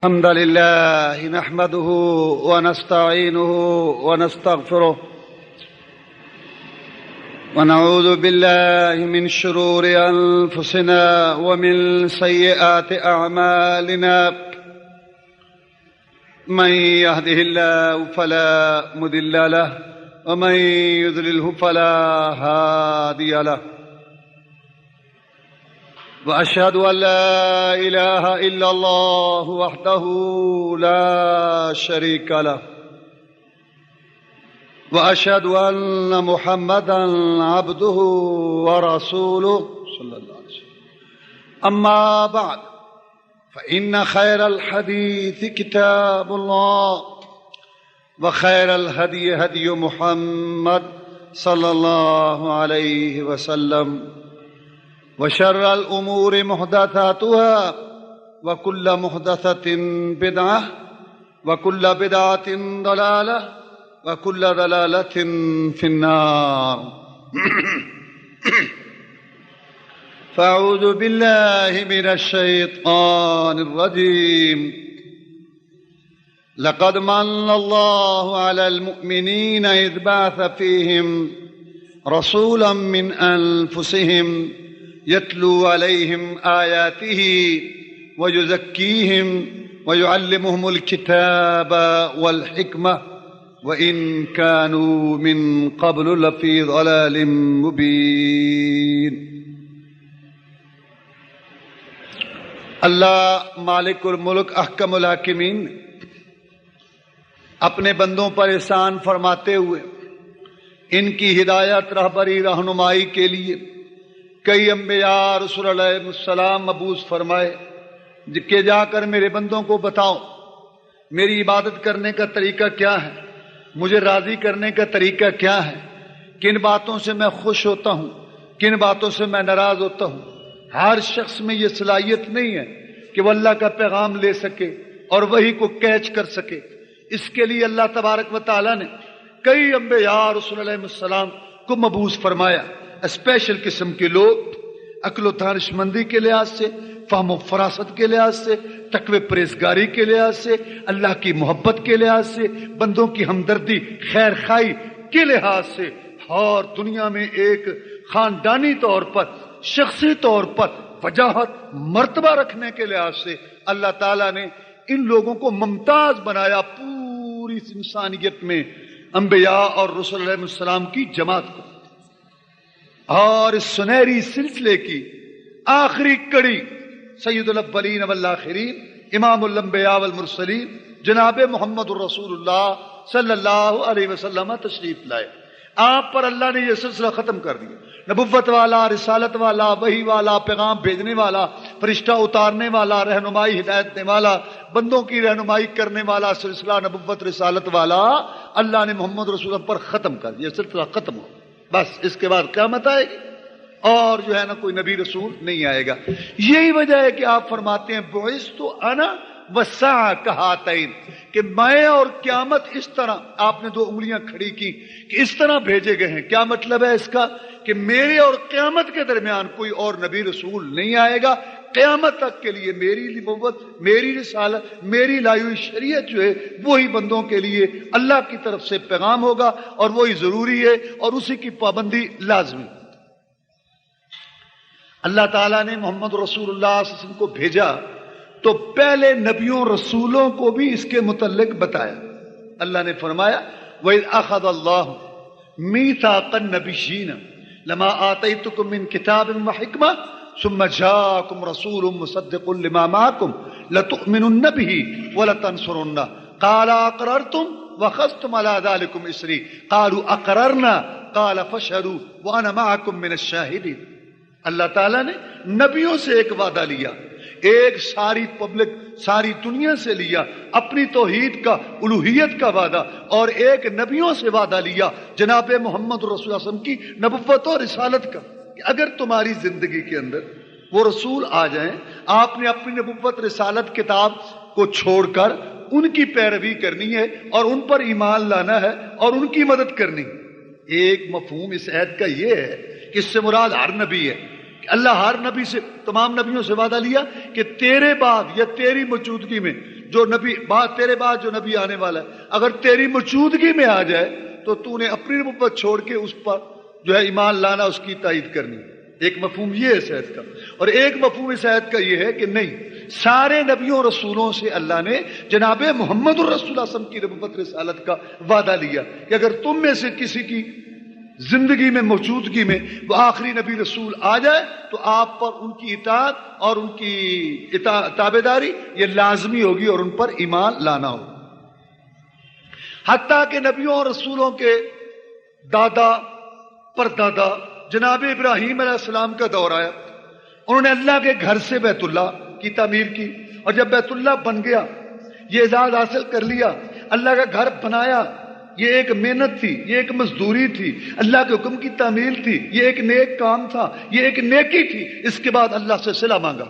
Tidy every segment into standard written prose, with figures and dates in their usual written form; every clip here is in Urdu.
الحمد لله نحمده ونستعينه ونستغفره ونعوذ بالله من شرور أنفسنا ومن سيئات أعمالنا من يهده الله فلا مضل له ومن يضلله فلا هادي له وأشهد أن لا إله إلا الله وحده لا شريك له وأشهد أن محمدا عبده ورسوله صلى الله عليه وسلم أما بعد فإن خير الحديث كتاب الله وخير الهدي هدي محمد صلى الله عليه وسلم وشر الأمور محدثاتها وكل محدثة بدعة وكل بدعة ضلالة وكل ضلالة في النار فأعوذ بالله من الشيطان الرجيم لقد من الله على المؤمنين إذ بعث فيهم رسولا من أنفسهم يتلو عليهم آياته ويزكيهم ويعلمهم الكتاب والحكمة وإن كانوا من قبل لفي ضلال مبين. اللہ مالک الملک احکم الحاکمین اپنے بندوں پر احسان فرماتے ہوئے ان کی ہدایت رہبری رہنمائی کے لیے کئی انبیاء رسول علیہ السلام مبعوث فرمائے کہ جا کر میرے بندوں کو بتاؤ میری عبادت کرنے کا طریقہ کیا ہے، مجھے راضی کرنے کا طریقہ کیا ہے، کن باتوں سے میں خوش ہوتا ہوں، کن باتوں سے میں ناراض ہوتا ہوں. ہر شخص میں یہ صلاحیت نہیں ہے کہ وہ اللہ کا پیغام لے سکے اور وہی کو کیچ کر سکے. اس کے لیے اللہ تبارک و تعالیٰ نے کئی انبیاء رسول علیہ السلام کو مبعوث فرمایا. اسپیشل قسم کے لوگ عقل و دانش مندی کے لحاظ سے، فہم و فراست کے لحاظ سے، تقوی پرہیزگاری کے لحاظ سے، اللہ کی محبت کے لحاظ سے، بندوں کی ہمدردی خیر خواہی کے لحاظ سے، اور دنیا میں ایک خاندانی طور پر شخصی طور پر وجاہت مرتبہ رکھنے کے لحاظ سے اللہ تعالیٰ نے ان لوگوں کو ممتاز بنایا پوری انسانیت میں انبیاء اور رسول علیہ السلام کی جماعت کو. اور اس سنہری سلسلے کی آخری کڑی سید الاولین والآخرین امام الانبیاء والمرسلین جناب محمد الرسول اللہ صلی اللہ علیہ وسلم تشریف لائے. آپ پر اللہ نے یہ سلسلہ ختم کر دیا. نبوت والا، رسالت والا، وحی والا، پیغام بھیجنے والا، فرشتہ اتارنے والا، رہنمائی ہدایت دینے والا، بندوں کی رہنمائی کرنے والا سلسلہ نبوت رسالت والا اللہ نے محمد رسول اللہ پر ختم کر دیا. سلسلہ ختم ہو، بس اس کے بعد قیامت آئے گی اور جو ہے نا کوئی نبی رسول نہیں آئے گا. یہی وجہ ہے کہ آپ فرماتے ہیں بعثت انا والساعہ کہاتین، کہ میں اور قیامت اس طرح، آپ نے 2 انگلیاں کھڑی کی کہ اس طرح بھیجے گئے ہیں. کیا مطلب ہے اس کا؟ کہ میرے اور قیامت کے درمیان کوئی اور نبی رسول نہیں آئے گا. قیامت تک کے لیے میری نبوت، میری رسالت، میری لائی ہوئی شریعت جو ہے وہی بندوں کے لیے اللہ کی طرف سے پیغام ہوگا اور وہی ضروری ہے اور اسی کی پابندی لازمی. اللہ تعالیٰ نے محمد رسول اللہ صلی اللہ علیہ وسلم کو بھیجا تو پہلے نبیوں رسولوں کو بھی اس کے متعلق بتایا. اللہ نے فرمایا وَإِذْ أَخَذَ اللَّهُ مِيثَاقَ النَّبِيِّينَ لَمَا آتَيْتُكُم مِّن كِتَابٍ وَحِكْمَةٍ ثُمَّ جَاءَكُمْ رَسُولٌ مُّصَدِّقٌ لِّمَا مَعَكُمْ لَتُؤْمِنُنَّ بِهِ وَلَتَنصُرُنَّهُ قَالَ أَقْرَرْتُمْ وَأَخَذْتُمْ عَلَىٰ ذَٰلِكُمْ إِصْرِي قَالُوا أَقْرَرْنَا قَالَ فَاشْهَدُوا وَأَنَا مَعَكُم مِّنَ الشَّاهِدِينَ. اللہ تعالیٰ نے نبیوں سے ایک وعدہ لیا، ایک ساری پبلک، ساری دنیا سے لیا اپنی توحید کا، الوہیت کا وعدہ، اور ایک نبیوں سے وعدہ لیا جناب محمد رسول اللہ علیہ وسلم کی نبوت اور رسالت کا کہ اگر تمہاری زندگی کے اندر وہ رسول آ جائیں، آپ نے اپنی نبوت رسالت کتاب کو چھوڑ کر ان کی پیروی کرنی ہے اور ان پر ایمان لانا ہے اور ان کی مدد کرنی. ایک مفہوم اس عہد کا یہ ہے کہ اس سے مراد ہر نبی ہے. اللہ ہر نبی سے، تمام نبیوں سے وعدہ لیا کہ تیرے بعد یا تیری موجودگی میں جو نبی تیرے بعد جو نبی آنے والا ہے اگر تیری موجودگی میں آ جائے تو تو نے اپنی نبوت چھوڑ کے اس پر جو ہے ایمان لانا، اس کی تائید کرنی۔ ایک مفہوم یہ ہے اس آیت کا، اور ایک مفہوم اس آیت کا یہ ہے کہ نہیں، سارے نبیوں رسولوں سے اللہ نے جناب محمد الرسول صلی اللہ علیہ وسلم کی نبوت رسالت کا وعدہ لیا کہ اگر تم میں سے کسی کی زندگی میں موجودگی میں وہ آخری نبی رسول آ جائے تو آپ پر ان کی اطاعت اور ان کی تابعداری یہ لازمی ہوگی اور ان پر ایمان لانا ہوگا۔ حتیٰ کہ نبیوں اور رسولوں کے دادا پردادا جناب ابراہیم علیہ السلام کا دور آیا، انہوں نے اللہ کے گھر سے بیت اللہ کی تعمیر کی، اور جب بیت اللہ بن گیا، یہ اعزاز حاصل کر لیا، اللہ کا گھر بنایا، یہ ایک محنت تھی، یہ ایک مزدوری تھی، اللہ کے حکم کی تعمیل تھی، یہ ایک نیک کام تھا، یہ ایک نیکی تھی۔ اس کے بعد اللہ سے صلہ مانگا۔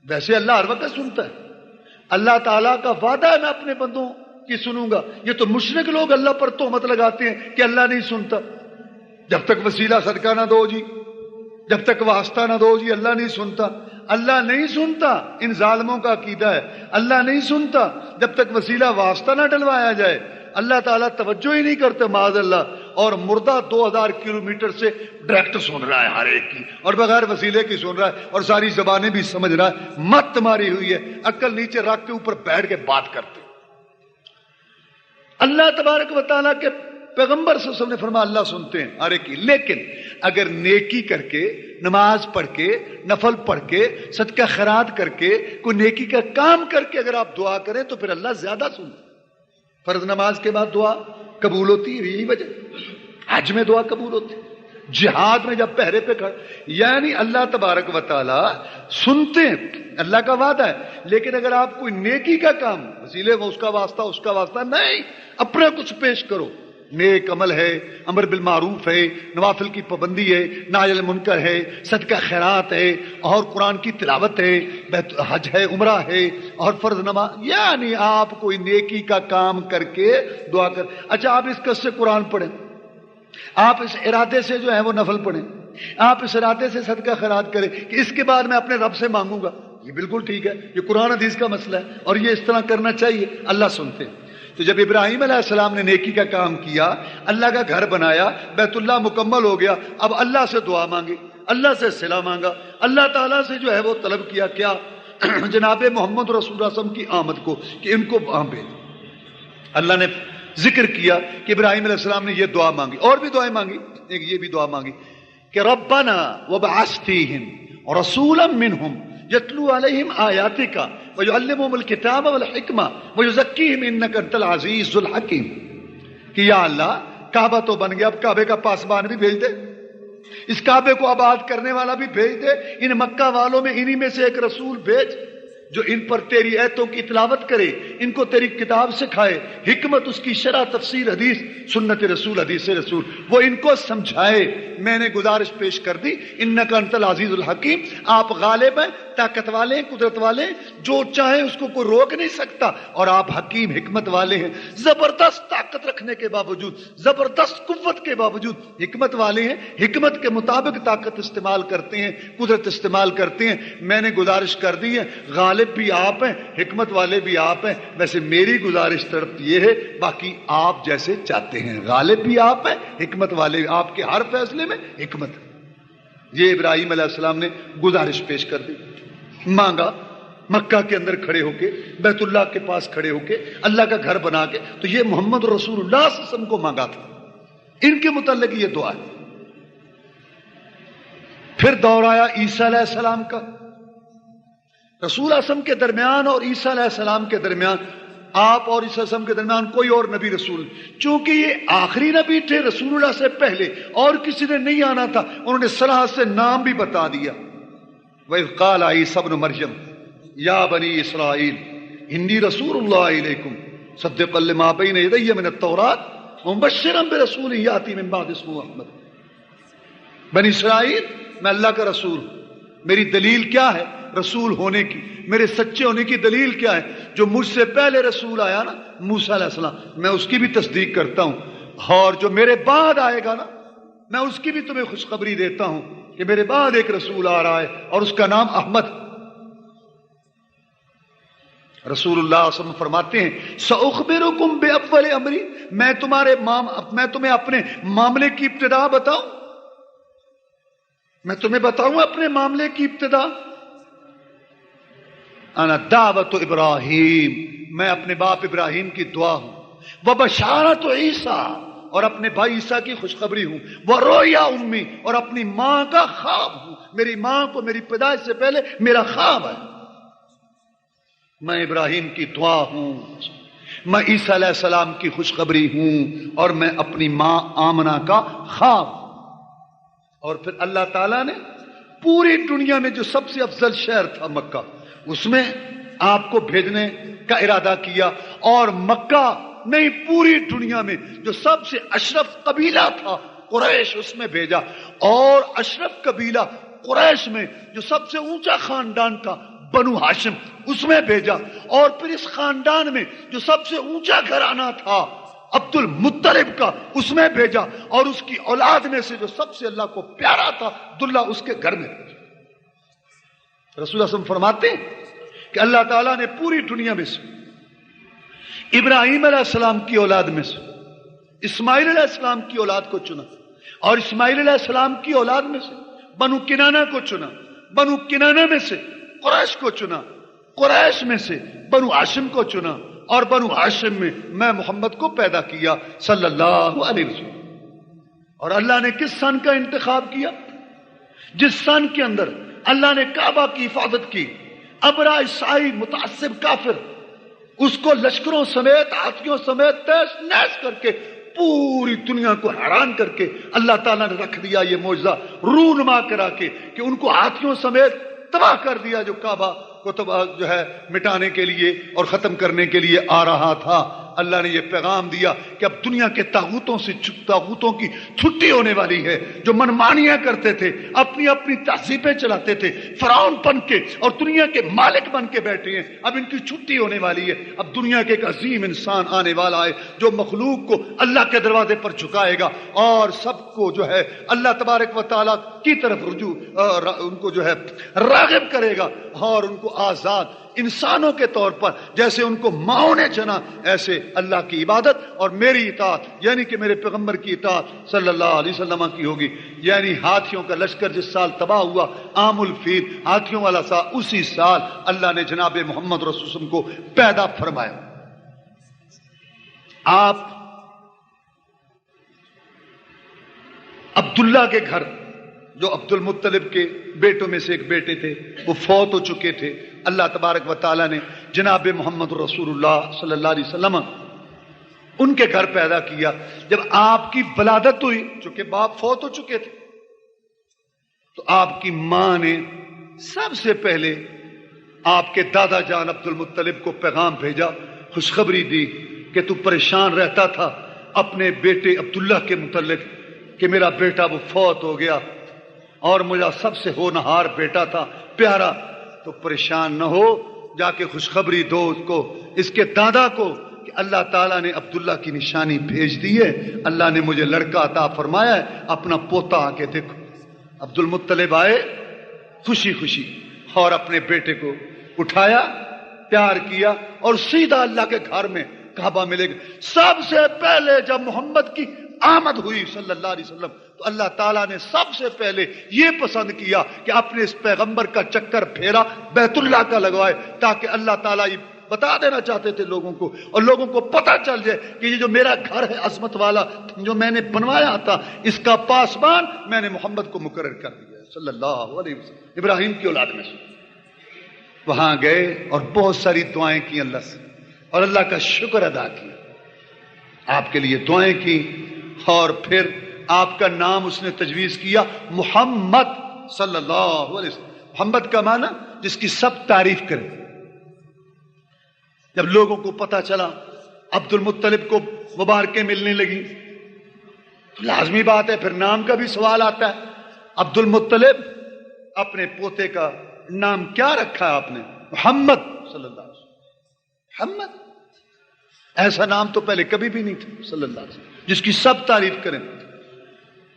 ویسے اللہ ہر وقت سنتا ہے، اللہ تعالیٰ کا وعدہ ہے میں اپنے بندوں کی سنوں گا۔ یہ تو مشرک لوگ اللہ پر تہمت لگاتے ہیں کہ اللہ نہیں سنتا، جب تک وسیلہ صدقہ نہ دو جی، جب تک واسطہ نہ دو جی اللہ نہیں سنتا۔ اللہ نہیں سنتا، ان ظالموں کا عقیدہ ہے، اللہ نہیں سنتا جب تک وسیلہ واسطہ نہ ڈلوایا جائے۔ اللہ تعالیٰ توجہ ہی نہیں کرتے معاذ اللہ، اور مردہ 2000 کلومیٹر سے ڈائریکٹ سن رہا ہے ہر ایک کی، اور بغیر وسیلے کی سن رہا ہے، اور ساری زبانیں بھی سمجھ رہا ہے۔ مت تمہاری ہوئی ہے، عقل نیچے رکھ کے اوپر بیٹھ کے بات کرتے۔ اللہ تبارک و تعالیٰ کے پیغمبر صلی اللہ علیہ وسلم نے فرمایا اللہ سنتے ہیں ہر ایک کی، لیکن اگر نیکی کر کے، نماز پڑھ کے، نفل پڑھ کے، صدقہ خیرات کر کے، کوئی نیکی کا کام کر کے اگر آپ دعا کریں تو پھر اللہ زیادہ سنتا ہے۔ فرض نماز کے بعد دعا قبول ہوتی ہے، یہی وجہ، حج میں دعا قبول ہوتی ہے، جہاد میں جب پہرے پہ کھڑے، یعنی اللہ تبارک و تعالی سنتے ہیں، اللہ کا وعدہ ہے۔ لیکن اگر آپ کوئی نیکی کا کام، وسیلے میں اس کا واسطہ نہیں، اپنا کچھ پیش کرو، نیک عمل ہے، امر بالمعروف ہے، نوافل کی پابندی ہے، نہی عن المنکر ہے، صدقہ خیرات ہے، اور قرآن کی تلاوت ہے، حج ہے، عمرہ ہے، اور فرض نماز، یعنی آپ کوئی نیکی کا کام کر کے دعا کر۔ اچھا آپ اس قصے سے قرآن پڑھیں، آپ اس ارادے سے جو ہے وہ نفل پڑھیں، آپ اس ارادے سے صدقہ خیرات کریں کہ اس کے بعد میں اپنے رب سے مانگوں گا، یہ بالکل ٹھیک ہے، یہ قرآن حدیث کا مسئلہ ہے اور یہ اس طرح کرنا چاہیے، اللہ سنتے ہیں۔ تو جب ابراہیم علیہ السلام نے نیکی کا کام کیا، اللہ کا گھر بنایا، بیت اللہ مکمل ہو گیا، اب اللہ سے دعا مانگی، اللہ سے صلہ مانگا، اللہ تعالیٰ سے جو ہے وہ طلب کیا کیا جناب محمد رسول اللہ صلی اللہ علیہ وسلم کی آمد کو، کہ ان کو وہاں بھیج۔ اللہ نے ذکر کیا کہ ابراہیم علیہ السلام نے یہ دعا مانگی، اور بھی دعائیں مانگی، ایک یہ بھی دعا مانگی کہ ربنا وابعث فیہم رسولا منہم یتلو علیہم آیاتک ویعلمہم الکتاب والحکمہ ویزکیہم انک انت العزیز الحکیم، کہ یا اللہ کعبہ تو بن گیا، اب کعبے کا پاسبان بھی بھیج دے، اس کعبے کو آباد کرنے والا بھی بھیج دے، ان مکہ والوں میں انہی میں سے ایک رسول بھیج جو ان پر تیری ایتوں کی تلاوت کرے، ان کو تیری کتاب سکھائے، حکمت اس کی شرح تفسیر حدیث سنت رسول حدیث رسول وہ ان کو سمجھائے۔ میں نے گزارش پیش کر دی، انک انت العزیز الحکیم، آپ غالب ہیں، طاقت والے ہیں، قدرت والے ہیں، جو چاہیں اس کو کوئی روک نہیں سکتا، اور آپ حکیم حکمت والے ہیں، زبردست طاقت رکھنے کے باوجود، زبردست قوت کے باوجود حکمت والے ہیں، حکمت کے مطابق طاقت استعمال کرتے ہیں، قدرت استعمال کرتے ہیں۔ میں نے گزارش کر دی ہے، غالب بھی آپ ہیں، حکمت والے بھی آپ ہیں، ویسے میری گزارش طرف یہ ہے، باقی آپ جیسے چاہتے ہیں، غالب بھی آپ ہیں، حکمت والے، آپ کے ہر فیصلے میں حکمت۔ یہ ابراہیم علیہ السلام نے گزارش پیش کر دی، مانگا، مکہ کے اندر کھڑے ہو کے، بیت اللہ کے پاس کھڑے ہو کے، اللہ کا گھر بنا کے، تو یہ محمد رسول اللہ صلی اللہ علیہ وسلم کو مانگا تھا، ان کے متعلق یہ دعا ہے۔ پھر دور آیا عیسیٰ علیہ السلام کا، رسول اعظم کے درمیان اور عیسیٰ علیہ السلام کے درمیان، آپ اور عیسیٰ علیہ السلام کے درمیان کوئی اور نبی رسول، چونکہ یہ آخری نبی تھے رسول اللہ سے پہلے اور کسی نے نہیں آنا تھا، انہوں نے صراحت سے نام بھی بتا دیا۔ وَإِذْ قَالَ عِيسَىٰ ابْنُ مَرْيَمَ يَا بَنِي إِسْرَائِيلَ إِنِّي رَسُولُ اللَّهِ إِلَيْكُمْ مُصَدِّقًا لِمَا بَيْنَ يَدَيَّ مِنَ التَّوْرَاةِ وَمُبَشِّرًا بِرَسُولٍ يَأْتِي مِن بَعْدِي اسْمُهُ أَحْمَدُ۔ بنی اسرائیل، میں اللہ کا رسول ہوں، میری دلیل کیا ہے رسول ہونے کی، میرے سچے ہونے کی دلیل کیا ہے؟ جو مجھ سے پہلے رسول آیا نا موسیٰ علیہ السلام، میں اس کی بھی تصدیق کرتا ہوں، اور جو میرے بعد آئے گا نا میں اس کی بھی تمہیں خوشخبری دیتا ہوں کہ میرے بعد ایک رسول آ رہا ہے اور اس کا نام احمد۔ رسول اللہ صلی اللہ علیہ وسلم فرماتے ہیں سأخبرکم بأول امری، میں تمہیں اپنے معاملے کی ابتدا بتاؤں، میں تمہیں بتاؤں اپنے معاملے کی ابتدا. انا دعوت ابراہیم، میں اپنے باپ ابراہیم کی دعا ہوں. وبشارت عیسیٰ، اور اپنے بھائی عیسیٰ کی خوشخبری ہوں. ورؤیا امی، اور اپنی ماں کا خواب ہوں. میری ماں کو میری پیدائش سے پہلے میرا خواب ہے. میں ابراہیم کی دعا ہوں، میں عیسیٰ علیہ السلام کی خوشخبری ہوں، اور میں اپنی ماں آمنہ کا خواب. اور پھر اللہ تعالیٰ نے پوری دنیا میں جو سب سے افضل شہر تھا مکہ، اس میں آپ کو بھیجنے کا ارادہ کیا. اور مکہ نہیں، پوری دنیا میں جو سب سے اشرف قبیلہ تھا قریش، اس میں بھیجا. اور اشرف قبیلہ قریش میں جو سب سے اونچا خاندان تھا بنو ہاشم، اس میں بھیجا. اور پھر اس خاندان میں جو سب سے اونچا گھرانہ تھا عبد المطلب کا، اس میں بھیجا. اور اس کی اولاد میں سے جو سب سے اللہ کو پیارا تھا عبداللہ، اس کے گھر میں بھیجا. رسول اللہ صلی اللہ علیہ وسلم فرماتے ہیں کہ اللہ تعالیٰ نے پوری دنیا میں سے ابراہیم علیہ السلام کی اولاد میں سے اسماعیل علیہ السلام کی اولاد کو چنا، اور اسماعیل علیہ السلام کی اولاد میں سے بنو کنانہ کو چنا، بنو کنانہ میں سے قریش کو چنا، قریش میں سے بنو ہاشم کو چنا، اور بنو ہاشم میں محمد کو پیدا کیا صلی اللہ علیہ وسلم. اور اللہ نے کس سن کا انتخاب کیا؟ جس سن کے اندر اللہ نے کعبہ کی حفاظت کی. ابرا عیسائی متعصب کافر اس کو لشکروں سمیت، ہاتھیوں سمیت تیش نیش کر کے پوری دنیا کو حیران کر کے اللہ تعالیٰ نے رکھ دیا یہ معجزہ رونما کرا کے کہ ان کو ہاتھیوں سمیت تباہ کر دیا، جو کعبہ کو تباہ جو ہے مٹانے کے لیے اور ختم کرنے کے لیے آ رہا تھا. اللہ نے یہ پیغام دیا کہ اب دنیا کے طاغوتوں کی چھٹی ہونے والی ہے، جو منمانیاں کرتے تھے، اپنی اپنی تہذیبیں چلاتے تھے، فرعون بن کے اور دنیا کے مالک بن کے بیٹھے ہیں. اب ان کی چھٹی ہونے والی ہے. اب دنیا کے ایک عظیم انسان آنے والا ہے جو مخلوق کو اللہ کے دروازے پر جھکائے گا اور سب کو جو ہے اللہ تبارک و تعالیٰ کی طرف رجوع ان کو جو ہے راغب کرے گا، اور ان کو آزاد انسانوں کے طور پر جیسے ان کو ماؤں نے چنا، ایسے اللہ کی عبادت اور میری اطاعت، یعنی کہ میرے پیغمبر کی اطاعت صلی اللہ علیہ وسلم کی ہوگی. یعنی ہاتھیوں کا لشکر جس سال تباہ ہوا، عام الفیل ہاتھیوں والا سال، اسی سال اللہ نے جناب محمد رسول اللہ کو پیدا فرمایا. آپ عبداللہ کے گھر، جو عبد المطلب کے بیٹوں میں سے ایک بیٹے تھے، وہ فوت ہو چکے تھے. اللہ تبارک و تعالیٰ نے جناب محمد رسول اللہ صلی اللہ علیہ وسلم ان کے گھر پیدا کیا. جب آپ کی ولادت ہوئی، چونکہ باپ فوت ہو چکے تھے، تو آپ کی ماں نے سب سے پہلے آپ کے دادا جان عبد المطلب کو پیغام بھیجا، خوشخبری دی کہ تو پریشان رہتا تھا اپنے بیٹے عبداللہ کے متعلق کہ میرا بیٹا وہ فوت ہو گیا اور مجھے سب سے ہونہار بیٹا تھا پیارا، تو پریشان نہ ہو، جا کے خوشخبری دو اس کو، اس کے دادا کو، کہ اللہ تعالیٰ نے عبداللہ کی نشانی بھیج دی ہے، اللہ نے مجھے لڑکا عطا فرمایا ہے، اپنا پوتا آ کے دیکھو. عبد المطلب آئے خوشی خوشی اور اپنے بیٹے کو اٹھایا، پیار کیا، اور سیدھا اللہ کے گھر میں کعبہ ملے گا. سب سے پہلے جب محمد کی آمد ہوئی صلی اللہ علیہ وسلم، تو اللہ تعالیٰ نے سب سے پہلے یہ پسند کیا کہ اپنے اس پیغمبر کا چکر پھیرا بیت اللہ کا لگوائے، تاکہ اللہ تعالیٰ یہ بتا دینا چاہتے تھے لوگوں کو، اور لوگوں کو پتہ چل جائے کہ یہ جو میرا گھر ہے عظمت والا جو میں نے بنوایا تھا، اس کا پاسبان میں نے محمد کو مقرر کر دیا صلی اللہ علیہ وسلم، ابراہیم کی اولاد میں سے. وہاں گئے اور بہت ساری دعائیں کی اللہ سے، اور اللہ کا شکر ادا کیا، آپ کے لیے دعائیں کی، اور پھر آپ کا نام اس نے تجویز کیا محمد صلی اللہ علیہ وسلم. محمد کا معنی جس کی سب تعریف کریں. جب لوگوں کو پتا چلا عبد المطلب کو مبارکیں ملنے لگی، تو لازمی بات ہے پھر نام کا بھی سوال آتا ہے. عبد المطلب اپنے پوتے کا نام کیا رکھا ہے آپ نے؟ محمد صلی اللہ علیہ وسلم. محمد ایسا نام تو پہلے کبھی بھی نہیں تھا صلی اللہ علیہ وسلم جس کی سب تعریف کریں.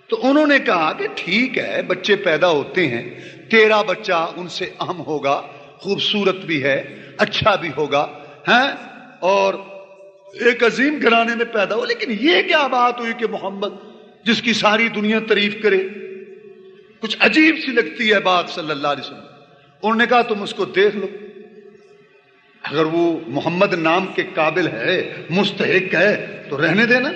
تو انہوں نے کہا کہ ٹھیک ہے، بچے پیدا ہوتے ہیں، تیرا بچہ ان سے اہم ہوگا، خوبصورت بھی ہے، اچھا بھی ہوگا ہیں اور ایک عظیم گھرانے میں پیدا ہو. لیکن یہ کیا بات ہوئی کہ محمد جس کی ساری دنیا تعریف کرے؟ کچھ عجیب سی لگتی ہے بات صلی اللہ علیہ وسلم. انہوں نے کہا تم اس کو دیکھ لو، اگر وہ محمد نام کے قابل ہے، مستحق ہے تو رہنے دینا.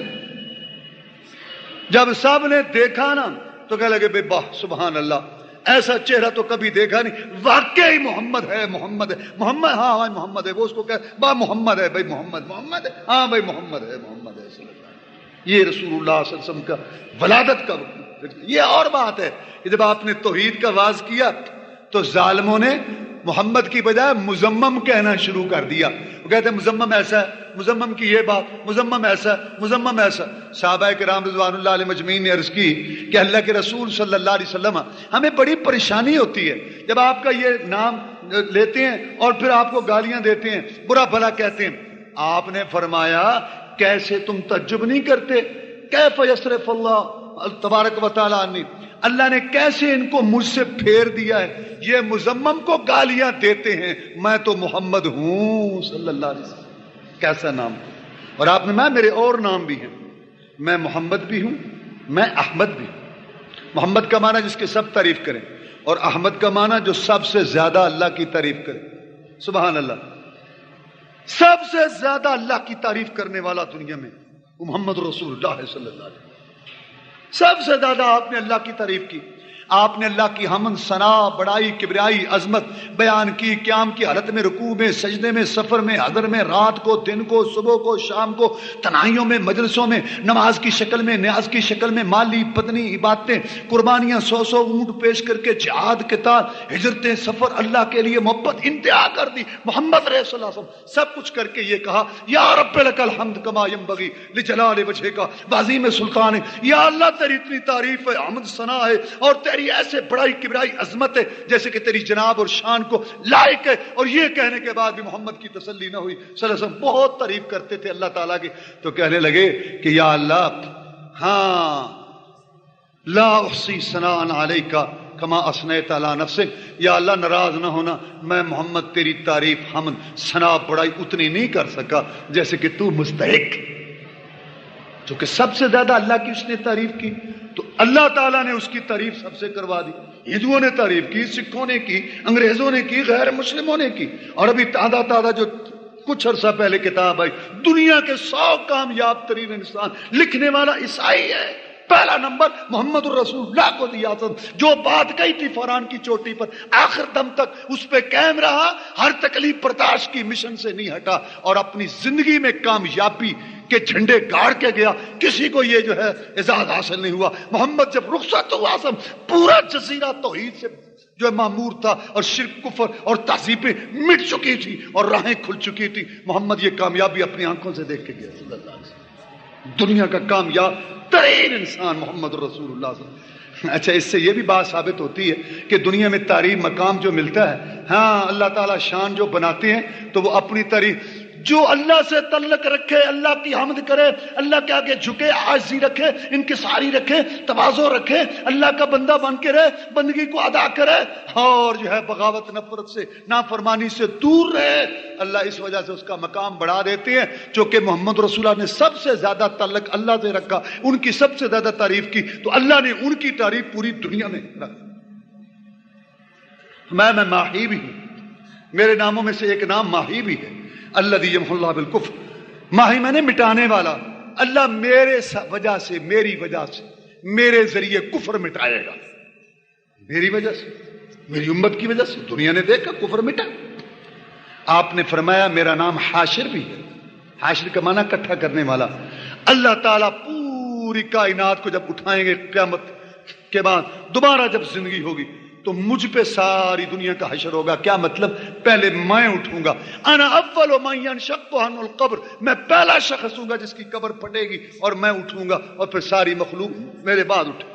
جب سب نے دیکھا نا تو کہنے لگے بے واہ سبحان اللہ، ایسا چہرہ تو کبھی دیکھا نہیں، واقعی محمد ہے، محمد ہے، محمد، ہاں ہاں محمد ہے. وہ اس کو کہ با محمد ہے بھائی، محمد ہے، ہاں بھائی محمد ہے، محمد ہے صلی اللہ علیہ وسلم. یہ رسول اللہ صلی اللہ علیہ وسلم کا ولادت کا وقت. یہ اور بات ہے کہ جب آپ نے توحید کا آغاز کیا تو ظالموں نے محمد کی بجائے مزمم کہنا شروع کر دیا. وہ کہتے ہیں مزمم ایسا ہے، مزمم کی یہ بات، مزمم ایسا ہے، مزمم ایسا. صحابہ کرام رضوان اللہ علیہ مجمعین نے عرض کی کہ اللہ کے رسول صلی اللہ علیہ وسلم ہمیں بڑی پریشانی ہوتی ہے جب آپ کا یہ نام لیتے ہیں اور پھر آپ کو گالیاں دیتے ہیں، برا بھلا کہتے ہیں. آپ نے فرمایا کیسے تم تعجب نہیں کرتے؟ کیف یصرف اللہ تبارک و تعالیٰ عنی، اللہ نے کیسے ان کو مجھ سے پھیر دیا ہے. یہ مزمم کو گالیاں دیتے ہیں، میں تو محمد ہوں صلی اللہ علیہ وسلم. کیسا نام. اور آپ نے میں میرے اور نام بھی ہیں، میں محمد بھی ہوں، میں احمد بھی ہوں. محمد کا معنی جس کی سب تعریف کریں، اور احمد کا معنی جو سب سے زیادہ اللہ کی تعریف کرے. سبحان اللہ. سب سے زیادہ اللہ کی تعریف کرنے والا دنیا میں وہ محمد رسول اللہ صلی اللہ علیہ وسلم. سب سے زیادہ آپ نے اللہ کی تعریف کی. آپ نے اللہ کی حمد، ثنا، بڑائی، کبریائی، عظمت بیان کی. قیام کی حالت میں، رکوع میں، سجدے میں، سفر میں، حضر میں، رات کو، دن کو، صبح کو، شام کو، تنہائیوں میں، مجلسوں میں، نماز کی شکل میں، نیاز کی شکل میں، مالی پتنی عبادتیں، قربانیاں، 100 اونٹ پیش کر کے، جہاد، قتال، ہجرتیں، سفر، اللہ کے لیے محبت انتہا کر دی. محمد رسول اللہ صلی اللہ علیہ وسلم سب کچھ کر کے یہ کہا یا رب لک الحمد کما ینبغی لجلال وجہک وعظیم سلطان. یا اللہ تیری اتنی تعریف ہے، حمد، ثنا ہے اور تیری ایسے بڑائی کبریائی عظمت ہے جیسے کہ تیری جناب اور شان کو لائق ہے. اور یہ کہنے کے بعد بھی محمد کی تسلی نہ ہوئی. صلی اللہ علیہ وسلم بہت تعریف کرتے تھے اللہ تعالیٰ کی. تو کہنے لگے کہ یا اللہ، ہاں لا احصی ثناء علیک کما اثنیت علی نفسک. یا اللہ ناراض نہ ہونا، میں محمد تیری تعریف، حمد، ثنا، بڑائی اتنی نہیں کر سکا جیسے کہ تو مستحق. جو کہ سب سے زیادہ اللہ کی اس نے تعریف کی تو اللہ تعالیٰ نے اس کی تعریف سب سے کروا دی. ہندوؤں نے تعریف کی، سکھوں نے کی، انگریزوں نے کی، غیر مسلموں نے کی. اور ابھی تازہ جو کچھ عرصہ پہلے کتاب آئی، دنیا کے 100 کامیاب ترین انسان لکھنے والا عیسائی ہے. پہلا نمبر محمد الرسول اللہ کو دیا تھا. جو بات کہی تھی فوران کی چوٹی پر، آخر دم تک اس پہ قائم رہا، ہر تکلیف برداشت کی، مشن سے نہیں ہٹا اور اپنی زندگی میں کامیابی کے جھنڈے گاڑ کے گیا. کسی کو یہ جو ہے اعزاز حاصل نہیں ہوا. محمد جب رخصت ہوا پورا جزیرہ توحید سے جو معمور تھا اور شرک، کفر اور تہذیبیں مٹ چکی تھی اور راہیں کھل چکی تھی. محمد یہ کامیابی اپنی آنکھوں سے دیکھ کے گیا صلی اللہ علیہ وسلم. دنیا کا کامیاب ترین انسان محمد رسول اللہ صلی اللہ علیہ وسلم. اچھا، اس سے یہ بھی بات ثابت ہوتی ہے کہ دنیا میں تعریف مقام جو ملتا ہے، ہاں اللہ تعالیٰ شان جو بناتے ہیں تو وہ اپنی تعریف، جو اللہ سے تعلق رکھے، اللہ کی حمد کرے، اللہ کے آگے جھکے، عاجزی رکھے، انکساری رکھے، تواضع رکھے، اللہ کا بندہ بن کے رہے، بندگی کو ادا کرے اور جو ہے بغاوت، نفرت سے، نافرمانی سے دور رہے، اللہ اس وجہ سے اس کا مقام بڑھا دیتے ہیں. چونکہ محمد رسول اللہ نے سب سے زیادہ تعلق اللہ سے رکھا، ان کی سب سے زیادہ تعریف کی تو اللہ نے ان کی تعریف پوری دنیا میں رکھی. میں ماہی بھی ہوں، میرے ناموں میں سے ایک نام ماہی بھی ہے. الذی یمحو اللہ بالکفر، ماہی میں نے مٹانے والا. اللہ میرے وجہ سے، میری وجہ سے، میرے ذریعے کفر مٹائے گا. میری وجہ سے، میری امت کی وجہ سے دنیا نے دیکھا کفر مٹا. آپ نے فرمایا میرا نام حاشر بھی ہے. حاشر کا معنی اکٹھا کرنے والا. اللہ تعالیٰ پوری کائنات کو جب اٹھائیں گے قیامت کے بعد، دوبارہ جب زندگی ہوگی تو مجھ پہ ساری دنیا کا حشر ہوگا. کیا مطلب؟ پہلے میں اٹھوں گا. انا اول من ينشق عنه القبر، میں پہلا شخص ہوں گا جس کی قبر پھٹے گی اور میں اٹھوں گا اور پھر ساری مخلوق میرے بعد اٹھے.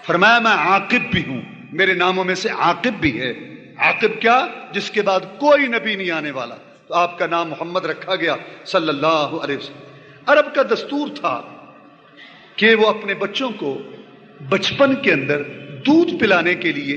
فرمایا میں عاقب بھی ہوں، میرے ناموں میں سے عاقب بھی ہے. عاقب کیا؟ جس کے بعد کوئی نبی نہیں آنے والا. تو آپ کا نام محمد رکھا گیا صلی اللہ علیہ وسلم. عرب کا دستور تھا کہ وہ اپنے بچوں کو بچپن کے اندر دودھ پلانے کے لیے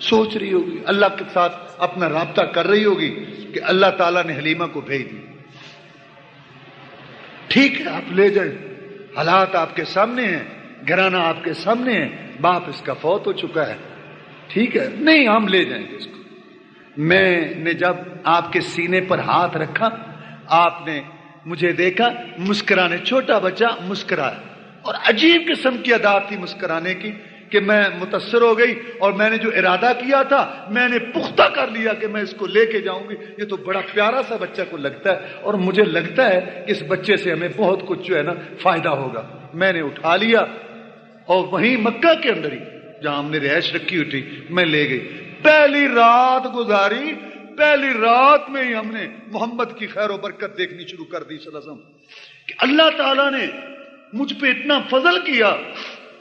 سوچ رہی ہوگی, اللہ کے ساتھ اپنا رابطہ کر رہی ہوگی کہ اللہ تعالیٰ نے حلیمہ کو بھیج دی. ٹھیک ہے آپ لے جائیں, حالات آپ کے سامنے ہیں, گھرانہ آپ کے سامنے ہے, باپ اس کا فوت ہو چکا ہے, ٹھیک ہے, نہیں ہم لے جائیں گے اس کو. میں نے جب آپ کے سینے پر ہاتھ رکھا, آپ نے مجھے دیکھا, مسکرانے, چھوٹا بچہ مسکرایا, اور عجیب قسم کی ادا تھی مسکرانے کی کہ میں متاثر ہو گئی, اور میں نے جو ارادہ کیا تھا میں نے پختہ کر لیا کہ میں اس کو لے کے جاؤں گی. یہ تو بڑا پیارا سا بچہ کو لگتا ہے, اور مجھے لگتا ہے کہ اس بچے سے ہمیں بہت کچھ جو ہے نا فائدہ ہوگا. میں نے اٹھا لیا اور وہیں مکہ کے اندر ہی جہاں ہم نے رہائش رکھی ہوئی تھی میں لے گئی. پہلی رات گزاری, پہلی رات میں ہی ہم نے محمد کی خیر و برکت دیکھنی شروع کر دی صلی اللہ علیہ وسلم کہ اللہ تعالیٰ نے مجھ پہ اتنا فضل کیا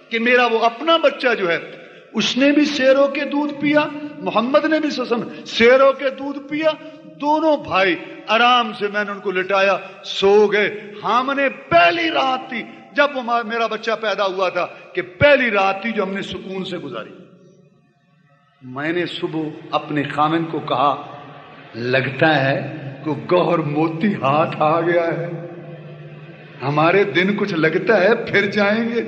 کہ میرا وہ اپنا بچہ جو ہے اس نے بھی سیروں کے دودھ پیا, محمد نے بھی صلی اللہ علیہ وسلم سیروں کے دودھ پیا. دونوں بھائی آرام سے میں نے ان کو لٹایا, سو گئے. ہم نے پہلی رات تھی جب میرا بچہ پیدا ہوا تھا کہ پہلی رات تھی جو ہم نے سکون سے گزاری. میں نے صبح اپنے خامن کو کہا, لگتا ہے کہ گوہر موتی ہاتھ آ گیا ہے, ہمارے دن کچھ لگتا ہے پھر جائیں گے.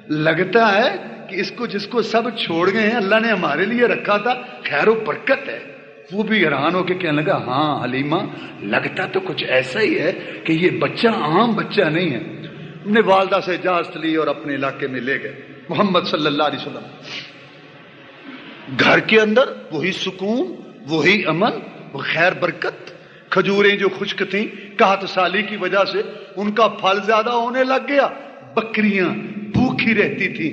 لگتا ہے کہ اس کو جس کو سب چھوڑ گئے ہیں اللہ نے ہمارے لیے رکھا تھا, خیر و برکت ہے. وہ بھی حیران ہو کے کہنے لگا, ہاں حلیمہ لگتا تو کچھ ایسا ہی ہے کہ یہ بچہ عام بچہ نہیں ہے. نے والدہ سے اجازت لی اور اپنے علاقے میں لے گئے. محمد صلی اللہ علیہ وسلم گھر کے اندر وہی سکون, وہی امن, وہ خیر برکت. کھجوریں جو خشک تھیں قحط سالی کی وجہ سے ان کا پھل زیادہ ہونے لگ گیا. بکریاں بھوکھی رہتی تھیں,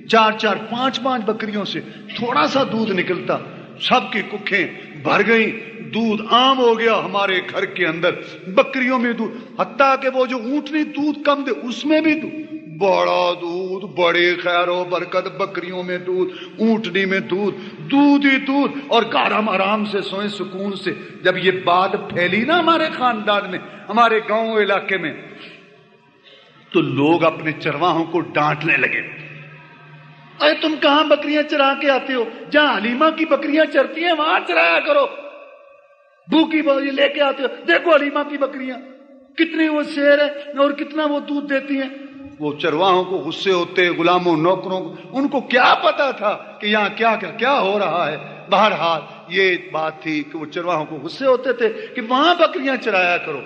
4-4 5-5 بکریوں سے تھوڑا سا دودھ نکلتا, سب کی ککھیں بھر گئیں, دودھ عام ہو گیا ہمارے گھر کے اندر. بکریوں میں دودھ, حتیٰ کہ وہ جو اونٹنی دودھ کم دے اس میں بھی دودھ, بڑا دودھ, بڑے خیر و برکت. بکریوں میں دودھ, اونٹنی میں دودھ, دودھ ہی دودھ, اور گھر آرام سے سوئیں سکون سے. جب یہ بات پھیلی نا ہمارے خاندان میں, ہمارے گاؤں علاقے میں, تو لوگ اپنے چرواہوں کو ڈانٹنے لگے. ارے تم کہاں بکریاں چرا کے آتے ہو, جہاں حلیمہ کی بکریاں چرتی ہیں وہاں چرایا کرو. بھوکی بکری لے کے آتے ہو, دیکھو حلیمہ کی بکریاں کتنی وہ شیر ہے اور کتنا وہ دودھ دیتی ہیں. وہ چرواہوں کو غصے ہوتے, غلاموں نوکروں کو, ان کو کیا پتا تھا کہ یہاں کیا کیا کیا ہو رہا ہے. بہرحال یہ بات تھی کہ وہ چرواہوں کو غصے ہوتے تھے کہ وہاں بکریاں چرایا کرو